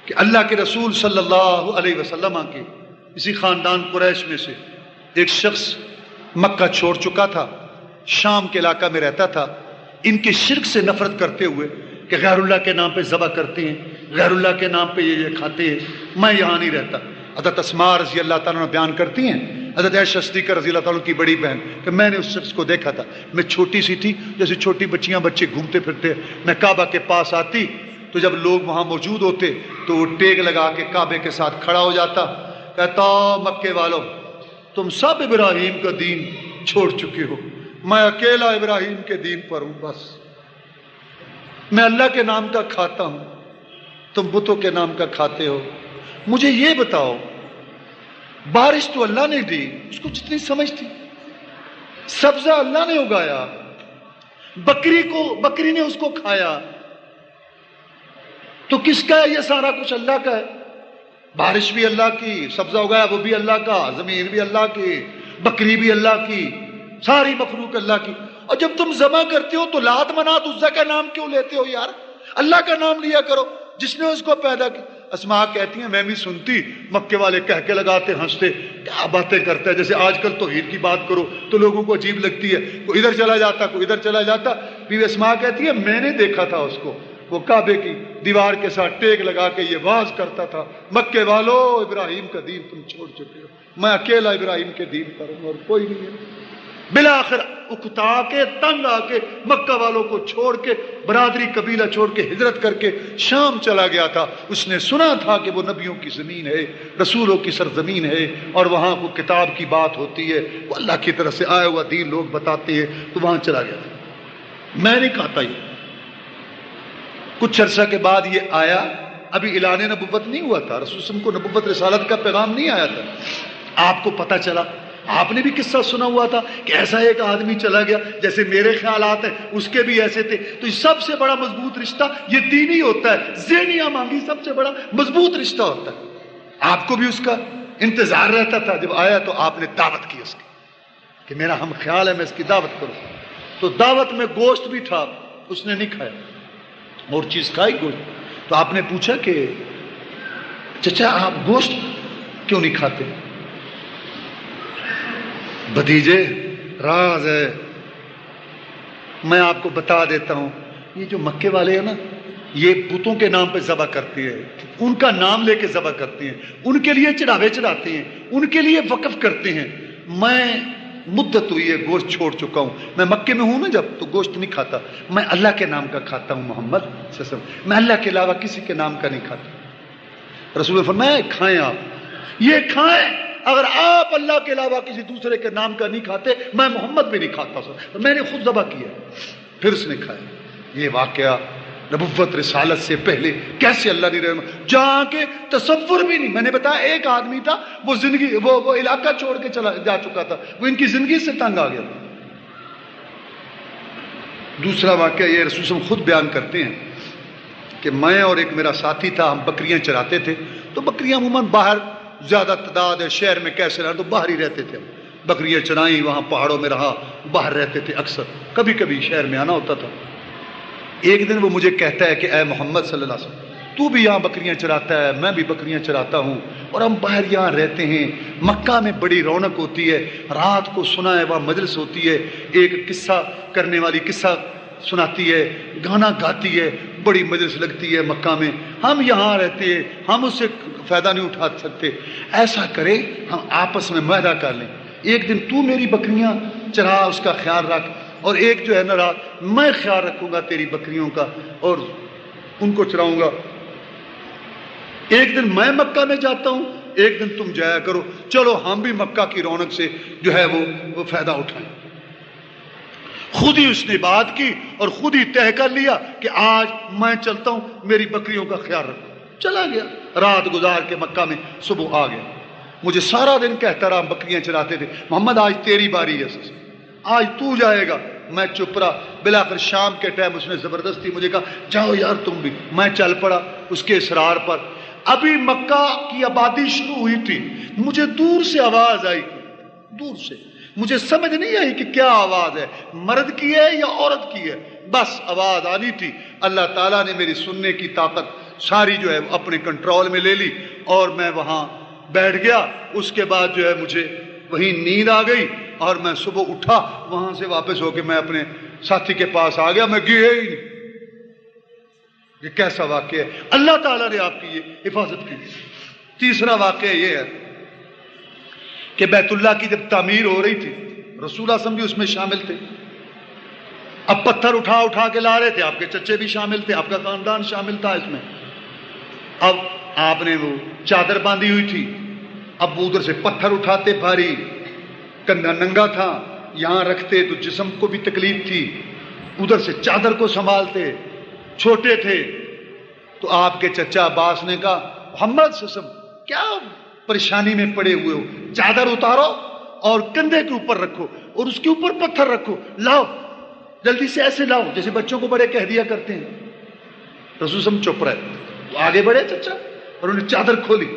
کہ اللہ کے رسول صلی اللہ علیہ وسلم کے اسی خاندان قریش میں سے ایک شخص مکہ چھوڑ چکا تھا، شام کے علاقہ میں رہتا تھا. ان کے شرک سے نفرت کرتے ہوئے کہ غیر اللہ کے نام پہ ذبح کرتے ہیں، غیر اللہ کے نام پہ یہ کھاتے ہیں، میں یہاں نہیں رہتا. حضرت اسماء رضی اللہ تعالیٰ نے بیان کرتی ہیں، حضرت عائشہ صدیقہ رضی اللہ تعالیٰ کی بڑی بہن، کہ میں نے اس شخص کو دیکھا تھا. میں چھوٹی سی تھی، جیسے چھوٹی بچیاں بچے گھومتے پھرتے. میں کعبہ کے پاس آتی تو جب لوگ وہاں موجود ہوتے تو وہ ٹیک لگا کے کعبے کے ساتھ کھڑا ہو جاتا، کہتا مکے والوں تم سب ابراہیم کا دین چھوڑ چکے ہو، میں اکیلا ابراہیم کے دین پر ہوں. بس میں اللہ کے نام کا کھاتا ہوں، تم بتوں کے نام کا کھاتے ہو. مجھے یہ بتاؤ، بارش تو اللہ نے دی، اس کو جتنی سمجھ تھی، سبزہ اللہ نے اگایا، بکری نے اس کو کھایا، تو کس کا ہے یہ سارا کچھ؟ اللہ کا ہے. بارش بھی اللہ کی، سبزہ اگایا وہ بھی اللہ کا، زمین بھی اللہ کی، بکری بھی اللہ کی، ساری مخلوق اللہ کی. اور جب تم ذبح کرتے ہو تو لات منات عزا کا نام کیوں لیتے ہو یار؟ اللہ کا نام لیا کرو جس نے اس کو پیدا کیا. اسماء کہتی ہیں میں بھی سنتی مکے والے کہہ کے لگاتے، ہنستے، کیا باتیں کرتا ہے. جیسے آج کل توحید کی بات کرو تو لوگوں کو عجیب لگتی ہے، کوئی ادھر چلا جاتا کوئی ادھر چلا جاتا. بیوی اسماء کہتی ہے میں نے دیکھا تھا اس کو، وہ کعبے کی دیوار کے ساتھ ٹیک لگا کے یہ واز کرتا تھا، مکے والو ابراہیم کا دین تم چھوڑ چکے ہو، میں اکیلا ابراہیم کے دین پر ہوں اور کوئی نہیں ہے. بالآخر اکتا کے تنگ آ کے مکہ والوں کو چھوڑ کے، برادری قبیلہ چھوڑ کے ہجرت کر کے شام چلا گیا تھا. اس نے سنا تھا کہ وہ نبیوں کی زمین ہے، رسولوں کی سرزمین ہے، اور وہاں وہ کتاب کی بات ہوتی ہے، وہ اللہ کی طرف سے آیا ہوا دین لوگ بتاتے ہیں، تو وہاں چلا گیا تھا. میں نہیں کہتا یہ. کچھ عرصہ کے بعد یہ آیا، ابھی اعلان نبوت نہیں ہوا تھا، رسول وسلم کو نبوت رسالت کا پیغام نہیں آیا تھا. آپ کو پتہ چلا، آپ نے بھی قصہ سنا ہوا تھا کہ ایسا ایک آدمی چلا گیا، جیسے میرے خیالات ہیں اس کے بھی ایسے تھے. تو سب سے بڑا مضبوط رشتہ یہ دینی ہوتا ہے، ذہنی مانگی سب سے بڑا مضبوط رشتہ ہوتا ہے. آپ کو بھی اس کا انتظار رہتا تھا. جب آیا تو آپ نے دعوت کی اس کی کہ میرا ہم خیال ہے میں اس کی دعوت کروں. تو دعوت میں گوشت بھی تھا، اس نے نہیں کھایا، اور چیز کھائی گوشت. تو آپ نے پوچھا کہ چچا آپ گوشت کیوں نہیں کھاتے؟ بھتیجے راز ہے، میں آپ کو بتا دیتا ہوں. یہ جو مکے والے ہیں نا، یہ بتوں کے نام پہ ذبح کرتی ہے، ان کا نام لے کے ذبح کرتی ہیں، ان کے لیے چڑھاوے چڑھاتے ہیں، ان کے لیے وقف کرتے ہیں. میں مدت ہوئی ہے گوشت چھوڑ چکا ہوں. میں مکے میں ہوں نا جب، تو گوشت نہیں کھاتا. میں اللہ کے نام کا کھاتا ہوں محمد صلی اللہ علیہ وسلم. میں اللہ کے علاوہ کسی کے نام کا نہیں کھاتا. رسول نے فرمایا کھائیں، آپ یہ کھائیں. اگر آپ اللہ کے علاوہ کسی دوسرے کے نام کا نہیں کھاتے، میں محمد بھی نہیں کھاتا. میں نے خود ذبح کیا، پھر اس نے کھایا. یہ واقعہ نبوت رسالت سے پہلے کیسے اللہ نے رحم، جہاں کے تصور بھی نہیں. میں نے بتایا ایک آدمی تھا، وہ زندگی وہ علاقہ چھوڑ کے چلا جا چکا تھا، وہ ان کی زندگی سے تنگ آ گیا تھا. دوسرا واقعہ یہ رسول صلی اللہ علیہ وسلم خود بیان کرتے ہیں کہ میں اور ایک میرا ساتھی تھا، ہم بکریاں چراتے تھے. تو بکریاں عموماً باہر زیادہ تعداد ہے، شہر میں کیسے رہنا، تو باہر ہی رہتے تھے. بکریاں چرائیں، وہاں پہاڑوں میں رہا، باہر رہتے تھے اکثر، کبھی کبھی شہر میں آنا ہوتا تھا۔ ایک دن وہ مجھے کہتا ہے کہ اے محمد صلی اللہ علیہ وسلم، تو بھی یہاں بکریاں چراتا ہے، میں بھی بکریاں چراتا ہوں، اور ہم باہر یہاں رہتے ہیں، مکہ میں بڑی رونق ہوتی ہے، رات کو سنا ہے وہاں مجلس ہوتی ہے، ایک قصہ کرنے والی قصہ سناتی ہے، گانا گاتی ہے، بڑی مجلس لگتی ہے مکہ میں، ہم یہاں رہتے ہیں، ہم اس سے فائدہ نہیں اٹھا سکتے، ایسا کرے ہم آپس میں معاہدہ کر لیں، ایک دن تو میری بکریاں چرا، اس کا خیال رکھ، اور ایک جو ہے نا رات میں خیال رکھوں گا تیری بکریوں کا اور ان کو چراؤں گا، ایک دن میں مکہ میں جاتا ہوں، ایک دن تم جایا کرو، چلو ہم بھی مکہ کی رونق سے جو ہے وہ فائدہ اٹھائیں۔ خود ہی اس نے بات کی اور خود ہی طے کر لیا کہ آج میں چلتا ہوں، میری بکریوں کا خیال رکھو، چلا گیا، رات گزار کے مکہ میں صبح آ گیا، مجھے سارا دن کہتا رہا، بکریاں چراتے تھے، محمد آج تیری باری ہے، آج تو جائے گا، میں چپ رہا، بلاخر شام کے ٹائم اس نے زبردستی مجھے کہا جاؤ یار تم بھی، میں چل پڑا اس کے اصرار پر۔ ابھی مکہ کی آبادی شروع ہوئی تھی، مجھے دور سے آواز آئی، دور سے مجھے سمجھ نہیں آئی کہ کیا آواز ہے، مرد کی ہے یا عورت کی ہے، بس آواز آنی تھی، اللہ تعالیٰ نے میری سننے کی طاقت ساری جو ہے اپنے کنٹرول میں لے لی، اور میں وہاں بیٹھ گیا، اس کے بعد جو ہے مجھے وہیں نیند آ گئی، اور میں صبح اٹھا، وہاں سے واپس ہو کے میں اپنے ساتھی کے پاس آ گیا، میں گیا ہی نہیں۔ یہ کیسا واقعہ ہے، اللہ تعالیٰ نے آپ کی یہ حفاظت کی۔ تیسرا واقعہ یہ ہے کہ بیت اللہ کی جب تعمیر ہو رہی تھی، رسول اللہ صلی اللہ علیہ وسلم بھی اس میں شامل تھے، اب پتھر اٹھا کے لا رہے تھے، آپ کے چچے بھی شامل تھے، آپ کا خاندان شامل تھا اس میں، اب آپ نے وہ چادر باندھی ہوئی تھی، اب وہ ادھر سے پتھر اٹھاتے بھاری، کندھا ننگا تھا، یہاں رکھتے تو جسم کو بھی تکلیف تھی، ادھر سے چادر کو سنبھالتے، چھوٹے تھے، تو آپ کے چچا عباس نے کہا محمد صلی اللہ علیہ وسلم کیا پریشانی میں پڑے ہوئے ہو، چادر اتارو اور کندھے کے اوپر رکھو اور اس کے اوپر پتھر رکھو، لاؤ جلدی سے، ایسے لاؤ جیسے بچوں کو بڑے کہہ دیا کرتے ہیں۔ رسول صلی اللہ علیہ وسلم چپ رہے، وہ آگے بڑھے چچا، اور انہیں چادر کھولی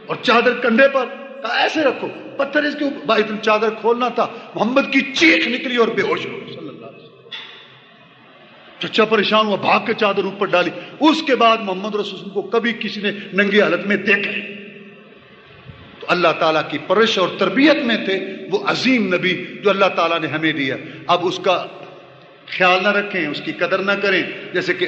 اور چادر کندھے پر، کہا ایسے رکھو، پتھر اس کے اوپر، بھائی تم چادر کھولنا تھا، محمد کی چیخ نکلی اور بے ہوش ہو صلی اللہ علیہ وسلم۔ چچا پریشان ہوا، بھاگ کے چادر اوپر ڈالی، اس کے بعد محمد رسول اللہ کو کبھی کسی نے ننگی حالت میں دیکھا، تو اللہ تعالیٰ کی پرورش اور تربیت میں تھے وہ عظیم نبی جو اللہ تعالیٰ نے ہمیں دیا، اب اس کا خیال نہ رکھیں، اس کی قدر نہ کریں، جیسے کہ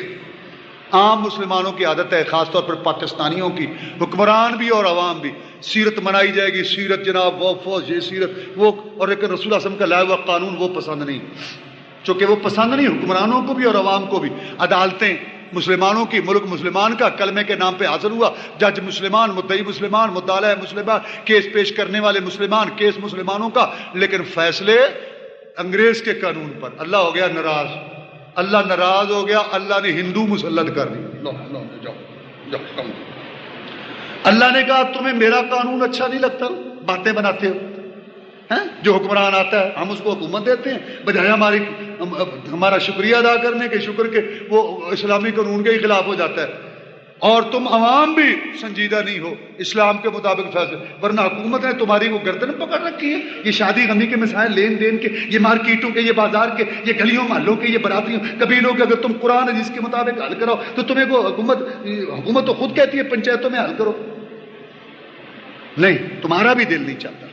عام مسلمانوں کی عادت ہے، خاص طور پر پاکستانیوں کی، حکمران بھی اور عوام بھی، سیرت منائی جائے گی، سیرت جناب وہ فوج، یہ سیرت وہ، اور لیکن رسول اللہ صلی اللہ علیہ وسلم کا لایا ہوا قانون وہ پسند نہیں، چونکہ وہ پسند نہیں حکمرانوں کو بھی اور عوام کو بھی۔ عدالتیں مسلمانوں کی، ملک مسلمان کا، کلمے کے نام پہ حاضر ہوا، جج مسلمان، مدعی مسلمان، مدعا علیہ مسلمان، کیس پیش کرنے والے مسلمان، کیس مسلمانوں کا، لیکن فیصلے انگریز کے قانون پر۔ اللہ ہو گیا ناراض، اللہ ناراض ہو گیا، اللہ نے ہندو مسلط کر دی، جاؤ۔ اللہ نے کہا تمہیں میرا قانون اچھا نہیں لگتا، باتیں بناتے ہو، جو حکمران آتا ہے ہم اس کو حکومت دیتے ہیں، بجائے ہمارا شکریہ ادا کرنے کے، شکر کے وہ اسلامی قانون کے خلاف ہو جاتا ہے، اور تم عوام بھی سنجیدہ نہیں ہو اسلام کے مطابق فیصلے، ورنہ حکومت نے تمہاری وہ گردن پکڑ رکھی ہے، یہ شادی غمی کے مسائل، لین دین کے، یہ مارکیٹوں کے، یہ بازار کے، یہ گلیوں محلوں کے، یہ برادریوں قبیلوں کے، اگر تم قرآن حدیث کے مطابق حل کرو تو تمہیں وہ حکومت تو خود کہتی ہے پنچایتوں میں حل کرو، نہیں، تمہارا بھی دل نہیں چاہتا،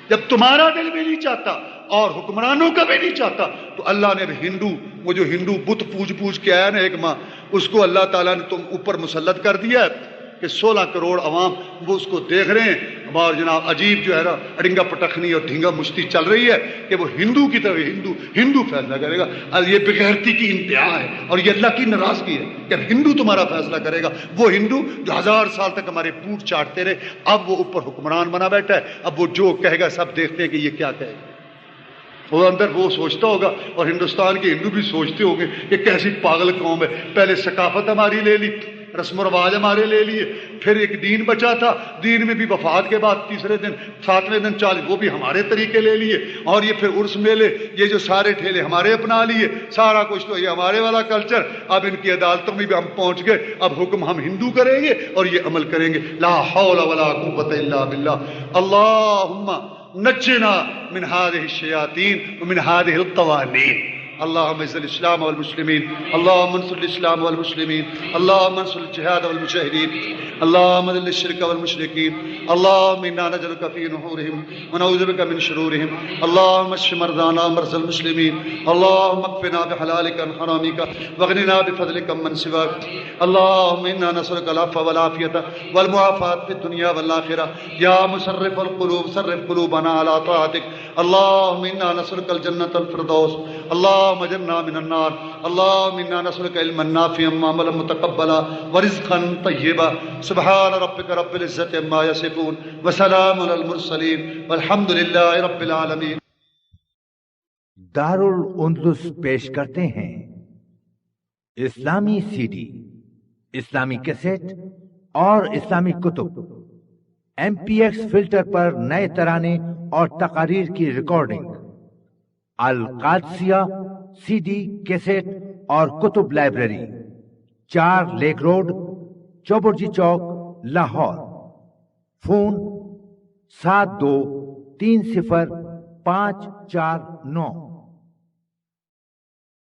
جب تمہارا دل بھی نہیں چاہتا اور حکمرانوں کا بھی نہیں چاہتا تو اللہ نے ہندو، وہ جو ہندو بت پوج کے آیا نا ایک ماں، اس کو اللہ تعالیٰ نے تم اوپر مسلط کر دیا ہے کہ 16 کروڑ عوام وہ اس کو دیکھ رہے ہیں، اور جناب عجیب جو ہے نا اڑنگا پٹخنی اور ڈھینگا مشتی چل رہی ہے کہ وہ ہندو کی طرف، ہندو فیصلہ کرے گا، یہ بغیرتی کی انتہا ہے اور یہ اللہ کی ناراضگی ہے کہ ہندو تمہارا فیصلہ کرے گا، وہ ہندو جو 1000 سال تک ہمارے پوٹ چاٹتے رہے، اب وہ اوپر حکمران بنا بیٹھا ہے، اب وہ جو کہے گا سب دیکھتے ہیں کہ یہ کیا کہے گا، وہ اندر وہ سوچتا ہوگا، اور ہندوستان کے ہندو بھی سوچتے ہوں گے کہ کیسی پاگل قوم ہے، پہلے ثقافت ہماری لے لی، رسم و رواج ہمارے لے لیے، پھر ایک دین بچا تھا، دین میں بھی وفات کے بعد تیسرے دن 7ویں دن 40 وہ بھی ہمارے طریقے لے لیے، اور یہ پھر عرس میلے، یہ جو سارے ٹھیلے ہمارے اپنا لیے، سارا کچھ تو یہ ہمارے والا کلچر، اب ان کی عدالتوں میں بھی ہم پہنچ گئے، اب حکم ہم ہندو کریں گے اور یہ عمل کریں گے، لا حول ولا قوت الا باللہ، اللہم نجنا من هذه الشياطين ومن هذه القوانين. اللهم اعز الاسلام والمسلمين، اللهم انصر الاسلام والمسلمين، اللهم انصر الجهاد والمجاهدين، اللهم اذل الشرك والمشركين، اللهم انا نجعلك في نحورهم ونعوذ بك من شرورهم، اللهم اشف مرضانا ومرضى المسلمين، اللهم اكفنا بحلالك عن حرامك واغننا بفضلك عمن سواك، اللهم انا نسألك العفو والعافية والمعافاة في الدنيا والآخرة، يا مصرف القلوب صرف قلوبنا على طاعتك، اللهم انا نسألك الجنة الفردوس، اللهم اجرنا من النار، اللهم انا نسألك علما نافعا وعملا متقبلا ورزقا طيبا. سبحان ربك رب العزة عما يصفون وسلام على المرسلين والحمد لله رب العالمين. دار الاندلس پیش کرتے ہیں اسلامی سی ڈی، اسلامی کیسٹ اور اسلامی کتب، MP3 فلٹر پر نئے ترانے اور تقاریر کی ریکارڈنگ. القادسیہ سی ڈی، کیسٹ اور کتب لائبریری، 4 لیک روڈ، چوبرجی چوک، لاہور. فون 72305449.